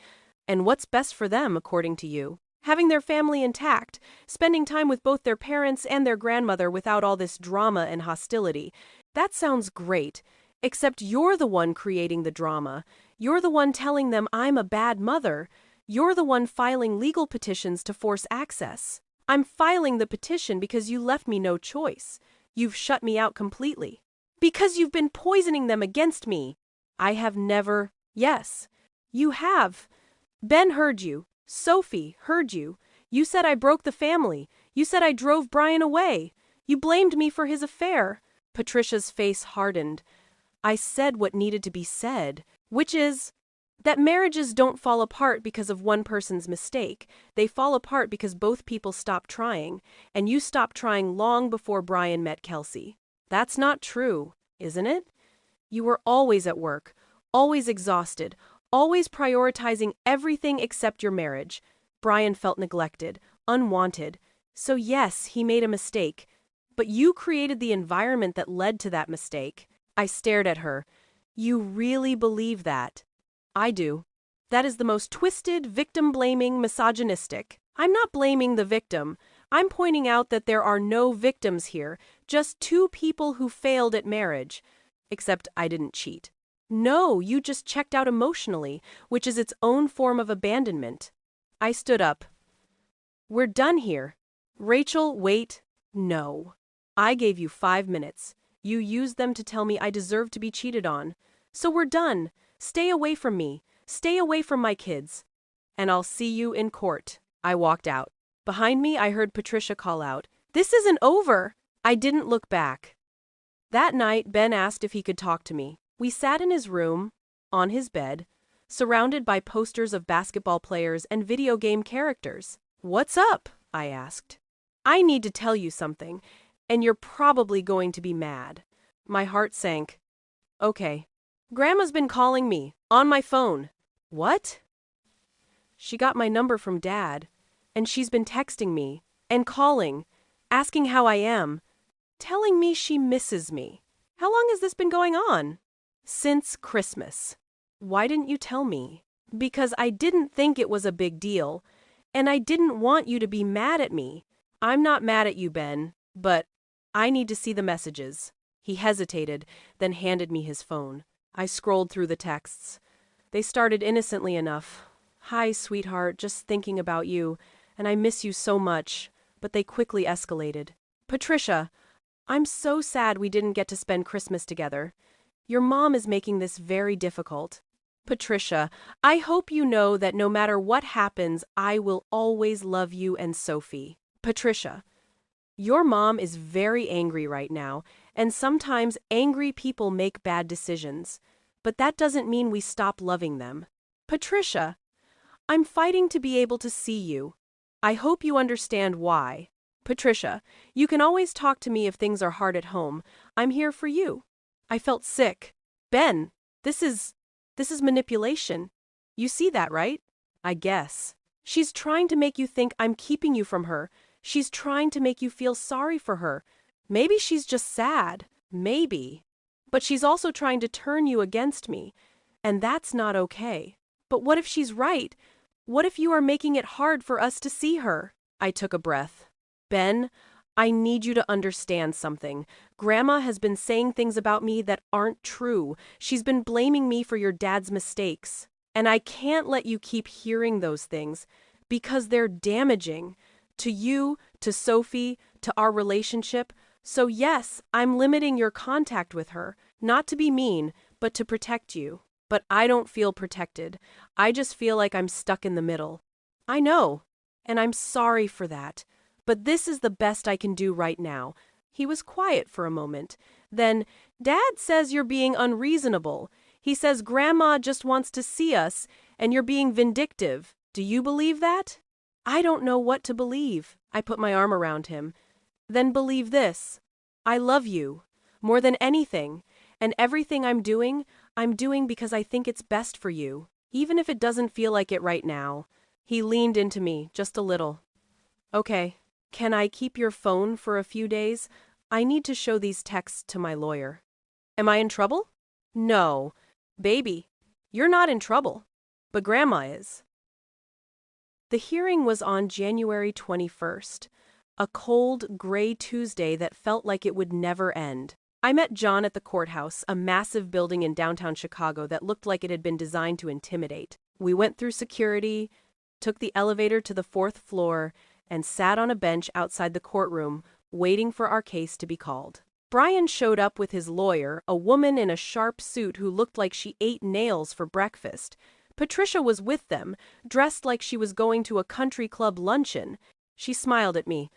And what's best for them, according to you? Having their family intact, spending time with both their parents and their grandmother without all this drama and hostility. That sounds great, except you're the one creating the drama. You're the one telling them I'm a bad mother. You're the one filing legal petitions to force access. I'm filing the petition because you left me no choice. You've shut me out completely. Because you've been poisoning them against me. I have never. Yes, you have. Ben heard you. Sophie heard you. You said I broke the family. You said I drove Brian away. You blamed me for his affair. Patricia's face hardened. I said what needed to be said, which is that marriages don't fall apart because of one person's mistake. They fall apart because both people stop trying, and you stopped trying long before Brian met Kelsey. That's not true, isn't it? You were always at work, always exhausted, always prioritizing everything except your marriage. Brian felt neglected, unwanted. So yes, he made a mistake. But you created the environment that led to that mistake. I stared at her. You really believe that? I do. That is the most twisted, victim-blaming, misogynistic. I'm not blaming the victim. I'm pointing out that there are no victims here, just two people who failed at marriage. Except I didn't cheat. No, you just checked out emotionally, which is its own form of abandonment. I stood up. We're done here. Rachel, wait. No. I gave you 5 minutes. You used them to tell me I deserved to be cheated on. So we're done. Stay away from me. Stay away from my kids. And I'll see you in court. I walked out. Behind me, I heard Patricia call out, "This isn't over!" I didn't look back. That night, Ben asked if he could talk to me. We sat in his room, on his bed, surrounded by posters of basketball players and video game characters. "What's up?" I asked. "I need to tell you something, and you're probably going to be mad." My heart sank. "Okay. Grandma's been calling me, on my phone." "What?" "She got my number from Dad, and she's been texting me, and calling, asking how I am, telling me she misses me." "How long has this been going on?" "Since Christmas." "Why didn't you tell me?" "Because I didn't think it was a big deal, and I didn't want you to be mad at me." "I'm not mad at you, Ben, but I need to see the messages." He hesitated, then handed me his phone. I scrolled through the texts. They started innocently enough. "Hi, sweetheart, just thinking about you, and I miss you so much," but they quickly escalated. "Patricia, I'm so sad we didn't get to spend Christmas together. Your mom is making this very difficult. Patricia, I hope you know that no matter what happens, I will always love you and Sophie. Patricia, your mom is very angry right now, and sometimes angry people make bad decisions, but that doesn't mean we stop loving them. Patricia, I'm fighting to be able to see you. I hope you understand why. Patricia, you can always talk to me if things are hard at home. I'm here for you." I felt sick. "Ben, this is manipulation. You see that, right?" "I guess. She's trying to make you think I'm keeping you from her. She's trying to make you feel sorry for her. Maybe she's just sad. Maybe. But she's also trying to turn you against me. And that's not okay. But what if she's right? What if you are making it hard for us to see her?" I took a breath. "Ben, I need you to understand something. Grandma has been saying things about me that aren't true. She's been blaming me for your dad's mistakes. And I can't let you keep hearing those things because they're damaging. To you, to Sophie, to our relationship. So yes, I'm limiting your contact with her, not to be mean, but to protect you. But I don't feel protected. I just feel like I'm stuck in the middle. I know, and I'm sorry for that. But this is the best I can do right now." He was quiet for a moment. Then, "Dad says you're being unreasonable. He says Grandma just wants to see us, and you're being vindictive. Do you believe that?" "I don't know what to believe." I put my arm around him. "Then believe this. I love you, more than anything, and everything I'm doing because I think it's best for you, even if it doesn't feel like it right now." He leaned into me, just a little. Okay, can I keep your phone for a few days? I need to show these texts to my lawyer. Am I in trouble? No. Baby, you're not in trouble. But Grandma is. The hearing was on January 21st, a cold, gray Tuesday that felt like it would never end. I met John at the courthouse, a massive building in downtown Chicago that looked like it had been designed to intimidate. We went through security, took the elevator to the fourth floor, and sat on a bench outside the courtroom, waiting for our case to be called. Brian showed up with his lawyer, a woman in a sharp suit who looked like she ate nails for breakfast. Patricia was with them, dressed like she was going to a country club luncheon. She smiled at me.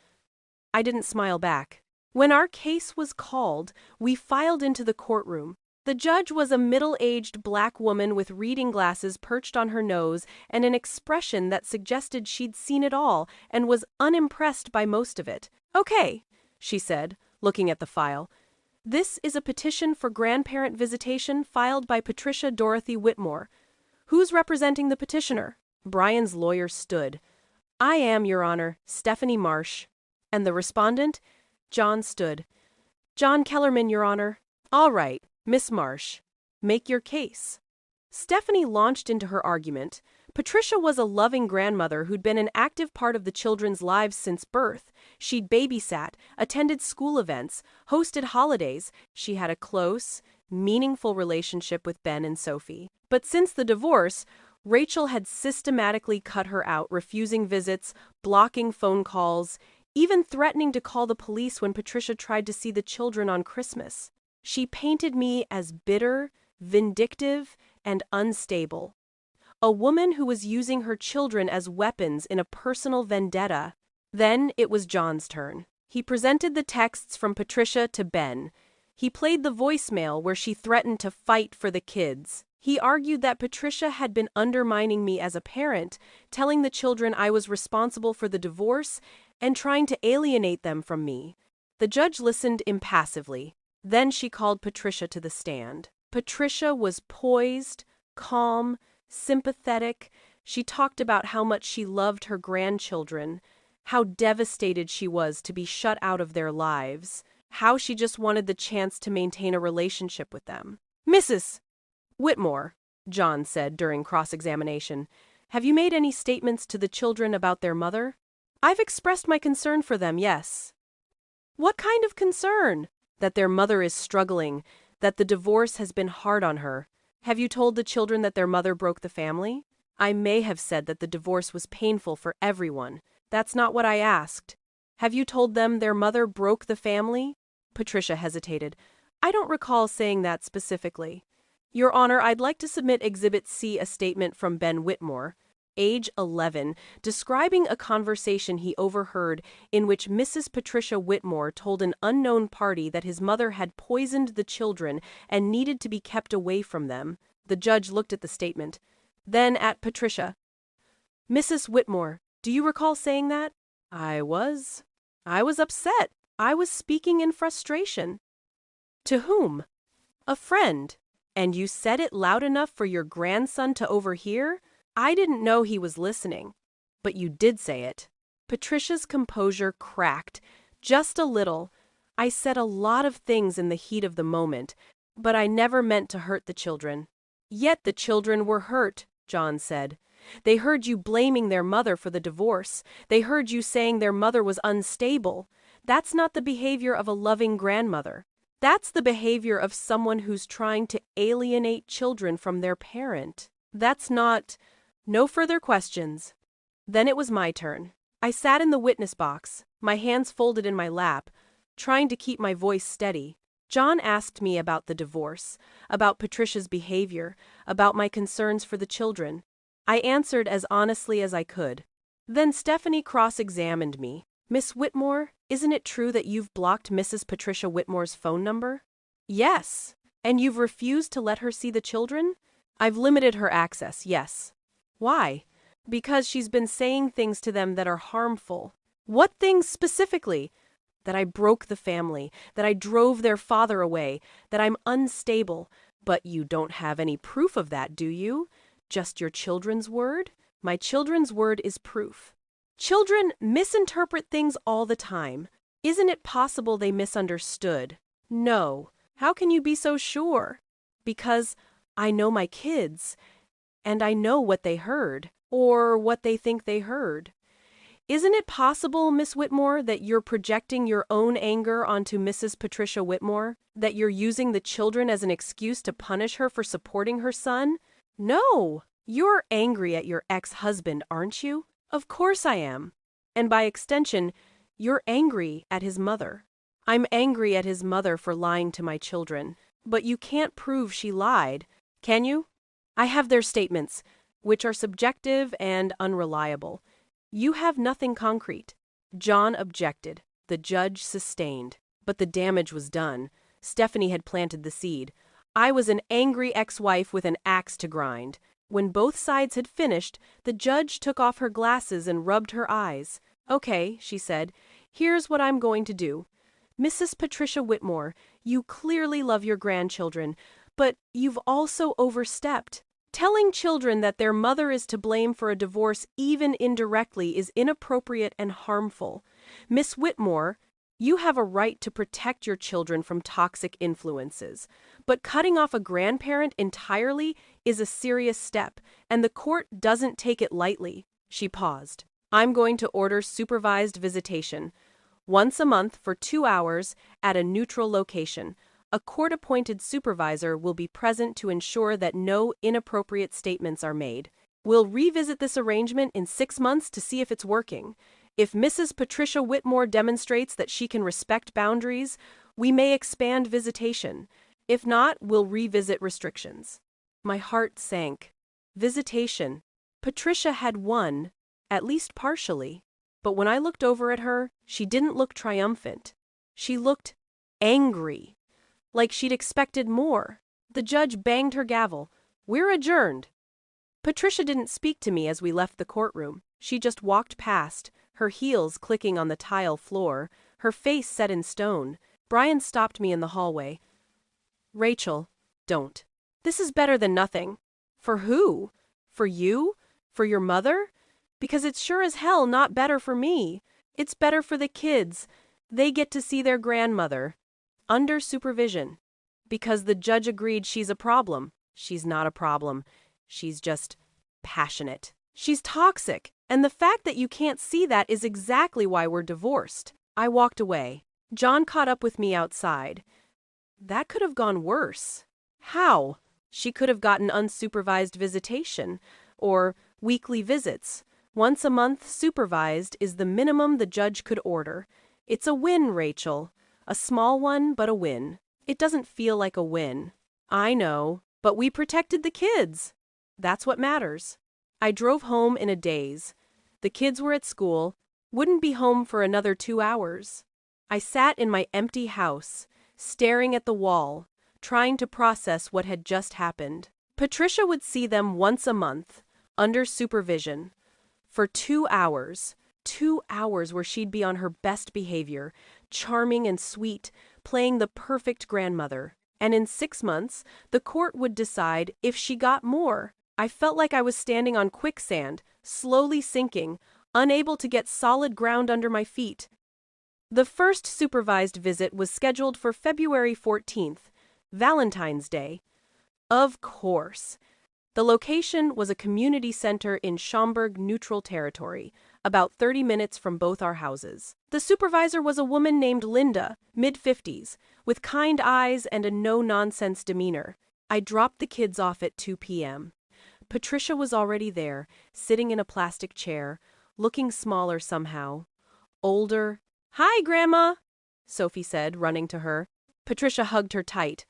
I didn't smile back. When our case was called, we filed into the courtroom. The judge was a middle-aged black woman with reading glasses perched on her nose and an expression that suggested she'd seen it all and was unimpressed by most of it. "Okay," she said, looking at the file. "This is a petition for grandparent visitation filed by Patricia Dorothy Whitmore. Who's representing the petitioner?" Brian's lawyer stood. "I am, Your Honor, Stephanie Marsh." "And the respondent?" John stood. "John Kellerman, Your Honor." "All right, Miss Marsh, make your case." Stephanie launched into her argument. Patricia was a loving grandmother who'd been an active part of the children's lives since birth. She'd babysat, attended school events, hosted holidays. She had a close, meaningful relationship with Ben and Sophie. But since the divorce, Rachel had systematically cut her out, refusing visits, blocking phone calls, even threatening to call the police when Patricia tried to see the children on Christmas. She painted me as bitter, vindictive, and unstable. A woman who was using her children as weapons in a personal vendetta. Then it was John's turn. He presented the texts from Patricia to Ben. He played the voicemail where she threatened to fight for the kids. He argued that Patricia had been undermining me as a parent, telling the children I was responsible for the divorce and trying to alienate them from me. The judge listened impassively. Then she called Patricia to the stand. Patricia was poised, calm, sympathetic. She talked about how much she loved her grandchildren, how devastated she was to be shut out of their lives, how she just wanted the chance to maintain a relationship with them. "Mrs. Whitmore," John said during cross-examination, "have you made any statements to the children about their mother?" "I've expressed my concern for them, yes." "What kind of concern?" "That their mother is struggling, that the divorce has been hard on her." "Have you told the children that their mother broke the family?" "I may have said that the divorce was painful for everyone. That's not what I asked." "Have you told them their mother broke the family?" Patricia hesitated. "I don't recall saying that specifically." "Your Honor, I'd like to submit Exhibit C, a statement from Ben Whitmore, age 11, describing a conversation he overheard in which Mrs. Patricia Whitmore told an unknown party that his mother had poisoned the children and needed to be kept away from them." The judge looked at the statement, then at Patricia. "Mrs. Whitmore, do you recall saying that?" I was upset. I was speaking in frustration." "To whom?" "A friend." "And you said it loud enough for your grandson to overhear?" "I didn't know he was listening." "But you did say it." Patricia's composure cracked, just a little. "I said a lot of things in the heat of the moment, but I never meant to hurt the children." "Yet the children were hurt," John said. "They heard you blaming their mother for the divorce. They heard you saying their mother was unstable. That's not the behavior of a loving grandmother. That's the behavior of someone who's trying to alienate children from their parent. That's not—" No further questions. Then it was my turn. I sat in the witness box, my hands folded in my lap, trying to keep my voice steady. John asked me about the divorce, about Patricia's behavior, about my concerns for the children. I answered as honestly as I could. Then Stephanie cross-examined me. "Miss Whitmore, isn't it true that you've blocked Mrs. Patricia Whitmore's phone number?" "Yes." "And you've refused to let her see the children?" "I've limited her access, yes." "Why?" "Because she's been saying things to them that are harmful." "What things specifically?" "That I broke the family, that I drove their father away, that I'm unstable." "But you don't have any proof of that, do you? Just your children's word?" "My children's word is proof." Children misinterpret things all the time. Isn't it possible they misunderstood? No. How can you be so sure? Because I know my kids, and I know what they heard, or what they think they heard. Isn't it possible, Miss Whitmore, that you're projecting your own anger onto Mrs. Patricia Whitmore? That you're using the children as an excuse to punish her for supporting her son? No! You're angry at your ex-husband, aren't you? Of course I am. And by extension, you're angry at his mother. I'm angry at his mother for lying to my children. But you can't prove she lied, can you? I have their statements, which are subjective and unreliable. You have nothing concrete. John objected. The judge sustained. But the damage was done. Stephanie had planted the seed. I was an angry ex-wife with an axe to grind. When both sides had finished, the judge took off her glasses and rubbed her eyes. Okay, she said, here's what I'm going to do. Mrs. Patricia Whitmore, you clearly love your grandchildren, but you've also overstepped. Telling children that their mother is to blame for a divorce even indirectly is inappropriate and harmful. Miss Whitmore, you have a right to protect your children from toxic influences. But cutting off a grandparent entirely is a serious step, and the court doesn't take it lightly. She paused. I'm going to order supervised visitation. Once a month for 2 hours at a neutral location. A court-appointed supervisor will be present to ensure that no inappropriate statements are made. We'll revisit this arrangement in 6 months to see if it's working. If Mrs. Patricia Whitmore demonstrates that she can respect boundaries, we may expand visitation. If not, we'll revisit restrictions. My heart sank. Visitation. Patricia had won, at least partially. But when I looked over at her, she didn't look triumphant. She looked angry. Like she'd expected more. The judge banged her gavel. We're adjourned. Patricia didn't speak to me as we left the courtroom. She just walked past, her heels clicking on the tile floor, her face set in stone. Brian stopped me in the hallway. Rachel, don't. This is better than nothing. For who? For you? For your mother? Because it's sure as hell not better for me. It's better for the kids. They get to see their grandmother. Under supervision. Because the judge agreed she's a problem. She's not a problem. She's just passionate. She's toxic. And the fact that you can't see that is exactly why we're divorced. I walked away. John caught up with me outside. That could have gone worse. How? She could have gotten unsupervised visitation, or weekly visits. Once a month supervised is the minimum the judge could order. It's a win, Rachel. A small one, but a win. It doesn't feel like a win. I know, but we protected the kids. That's what matters. I drove home in a daze. The kids were at school, wouldn't be home for another 2 hours. I sat in my empty house, staring at the wall, trying to process what had just happened. Patricia would see them once a month, under supervision, for 2 hours. 2 hours where she'd be on her best behavior, charming and sweet, playing the perfect grandmother. And in 6 months, the court would decide if she got more. I felt like I was standing on quicksand, slowly sinking, unable to get solid ground under my feet. The first supervised visit was scheduled for February 14th, Valentine's Day. Of course. The location was a community center in Schaumburg Neutral Territory, about 30 minutes from both our houses. The supervisor was a woman named Linda, mid-50s, with kind eyes and a no-nonsense demeanor. I dropped the kids off at 2 p.m. Patricia was already there, sitting in a plastic chair, looking smaller somehow. Older. Hi, Grandma, Sophie said, running to her. Patricia hugged her tight.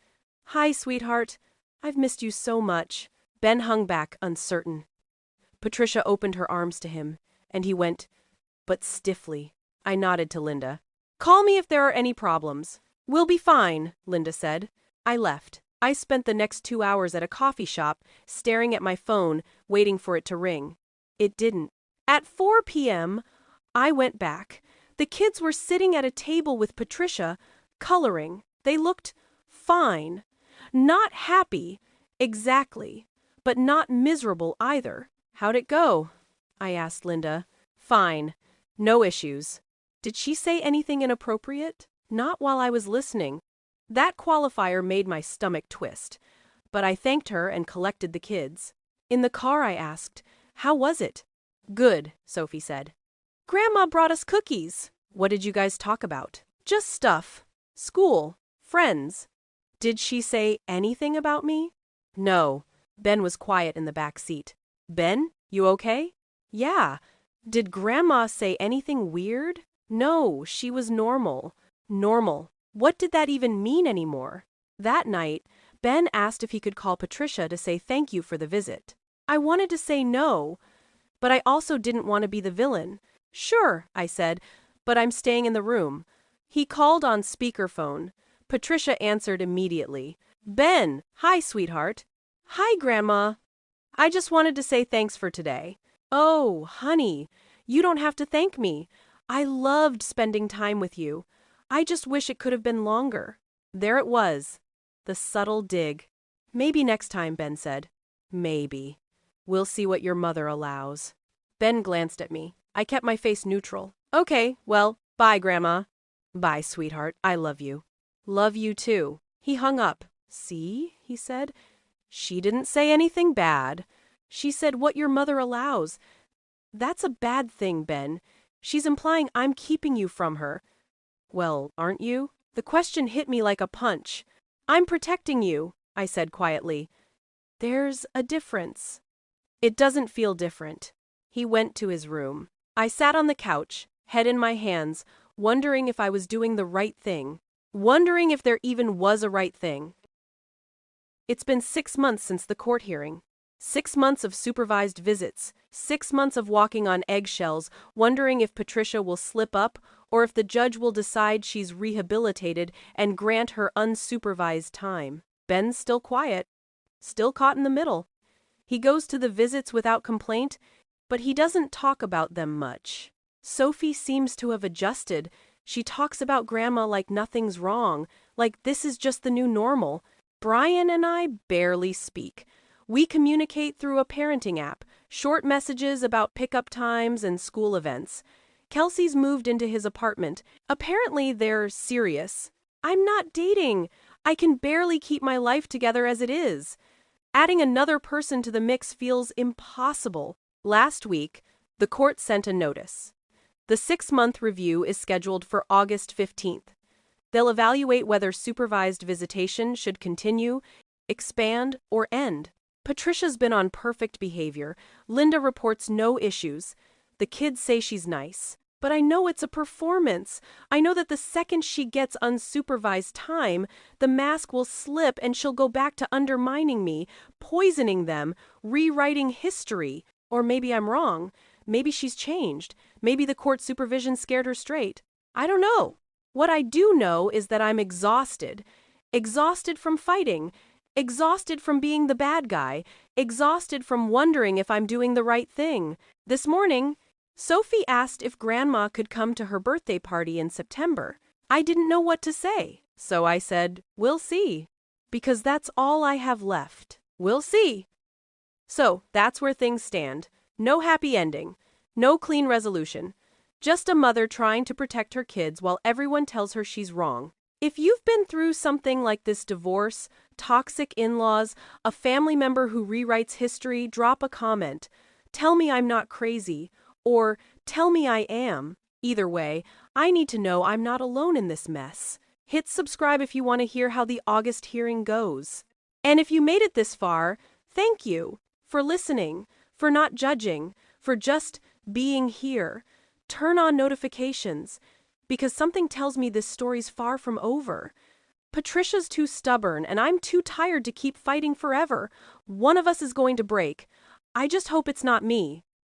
Hi, sweetheart. I've missed you so much. Ben hung back, uncertain. Patricia opened her arms to him, and he went, but stiffly. I nodded to Linda. Call me if there are any problems. We'll be fine, Linda said. I left. I spent the next 2 hours at a coffee shop, staring at my phone, waiting for it to ring. It didn't. At 4 p.m., I went back. The kids were sitting at a table with Patricia, coloring. They looked fine. Not happy, exactly, but not miserable either. How'd it go? I asked Linda. Fine. No issues. Did she say anything inappropriate? Not while I was listening. That qualifier made my stomach twist. But I thanked her and collected the kids. In the car I asked, "How was it?" "Good," Sophie said. "Grandma brought us cookies." "What did you guys talk about?" "Just stuff. School. Friends." "Did she say anything about me?" "No." Ben was quiet in the back seat. "Ben, you okay?" "Yeah." "Did Grandma say anything weird?" "No, she was normal." Normal. What did that even mean anymore? That night, Ben asked if he could call Patricia to say thank you for the visit. I wanted to say no, but I also didn't want to be the villain. "Sure," I said, "but I'm staying in the room." He called on speakerphone. Patricia answered immediately. "Ben, hi, sweetheart." "Hi, Grandma. I just wanted to say thanks for today." "Oh, honey, you don't have to thank me. I loved spending time with you. I just wish it could have been longer." There it was, the subtle dig. "Maybe next time," Ben said. "Maybe. We'll see what your mother allows." Ben glanced at me. I kept my face neutral. "Okay, well, bye, Grandma." "Bye, sweetheart. I love you." "Love you too." He hung up. "See," he said. "She didn't say anything bad. She said what your mother allows. That's a bad thing, Ben. She's implying I'm keeping you from her." "Well, aren't you?" The question hit me like a punch. "I'm protecting you," I said quietly. "There's a difference." "It doesn't feel different." He went to his room. I sat on the couch, head in my hands, wondering if I was doing the right thing. Wondering if there even was a right thing. It's been 6 months since the court hearing. 6 months of supervised visits. 6 months of walking on eggshells, wondering if Patricia will slip up or if the judge will decide she's rehabilitated and grant her unsupervised time. Ben's still quiet. Still caught in the middle. He goes to the visits without complaint, but he doesn't talk about them much. Sophie seems to have adjusted. She talks about Grandma like nothing's wrong, like this is just the new normal. Brian and I barely speak. We communicate through a parenting app, short messages about pickup times and school events. Kelsey's moved into his apartment. Apparently they're serious. I'm not dating. I can barely keep my life together as it is. Adding another person to the mix feels impossible. Last week, the court sent a notice. The 6-month review is scheduled for August 15th. They'll evaluate whether supervised visitation should continue, expand, or end. Patricia's been on perfect behavior. Linda reports no issues. The kids say she's nice. But I know it's a performance. I know that the second she gets unsupervised time, the mask will slip and she'll go back to undermining me, poisoning them, rewriting history. Or maybe I'm wrong. Maybe she's changed. Maybe the court supervision scared her straight. I don't know. What I do know is that I'm exhausted. Exhausted from fighting. Exhausted from being the bad guy. Exhausted from wondering if I'm doing the right thing. This morning, Sophie asked if Grandma could come to her birthday party in September. I didn't know what to say, so I said, "We'll see." Because that's all I have left. We'll see. So, that's where things stand. No happy ending. No clean resolution. Just a mother trying to protect her kids while everyone tells her she's wrong. If you've been through something like this divorce, toxic in-laws, a family member who rewrites history, drop a comment. Tell me I'm not crazy. Or, tell me I am. Either way, I need to know I'm not alone in this mess. Hit subscribe if you want to hear how the August hearing goes. And if you made it this far, thank you for listening, for not judging, for just being here. Turn on notifications, because something tells me this story's far from over. Patricia's too stubborn, and I'm too tired to keep fighting forever. One of us is going to break. I just hope it's not me.